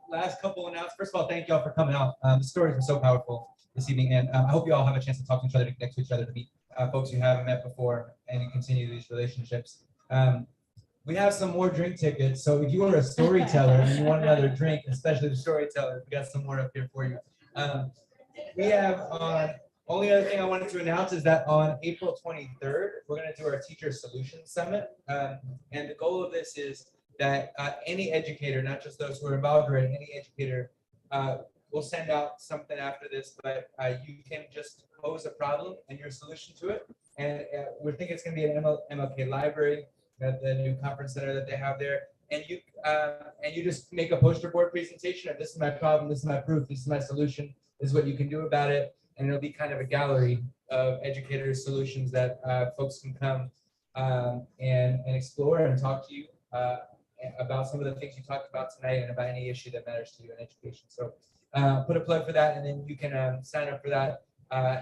last couple announcements. First of all, thank you all for coming out. The stories were so powerful this evening, and I hope you all have a chance to talk to each other, to connect to each other, to meet folks you haven't met before, and continue these relationships. we have some more drink tickets. So if you are a storyteller and you want another drink, especially the storyteller, we got some more up here for you. We have only other thing I wanted to announce is that on April 23rd, we're going to do our Teacher Solutions Summit. And the goal of this is that any educator, not just those who are involved already, any educator will send out something after this, but you can just pose a problem and your solution to it. And we're thinking it's going to be an MLK library, the new conference center that they have there. And you just make a poster board presentation of this is my problem, this is my proof, this is my solution, this is what you can do about it. And it'll be kind of a gallery of educators' solutions that folks can come and explore and talk to you about some of the things you talked about tonight and about any issue that matters to you in education. So put a plug for that, and then you can sign up for that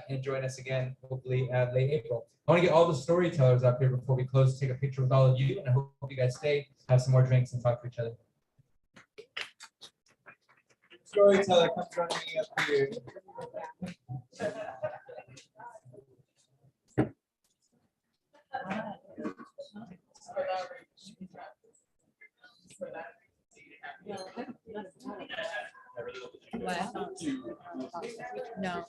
and join us again, hopefully late April. I want to get all the storytellers up here before we close, take a picture with all of you, and I hope you guys stay, have some more drinks, and talk to each other. Storyteller, come join me up here. Wow. No.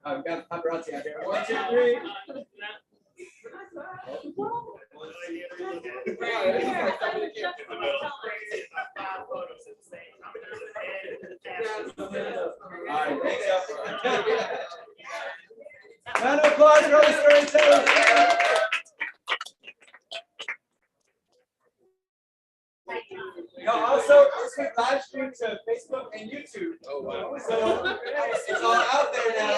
We've got paparazzi out here. 1, 2, 3. All right, thanks, round of applause for all the storytellers. Also, this week live stream to Facebook and YouTube. Oh, wow. So it's all out there now.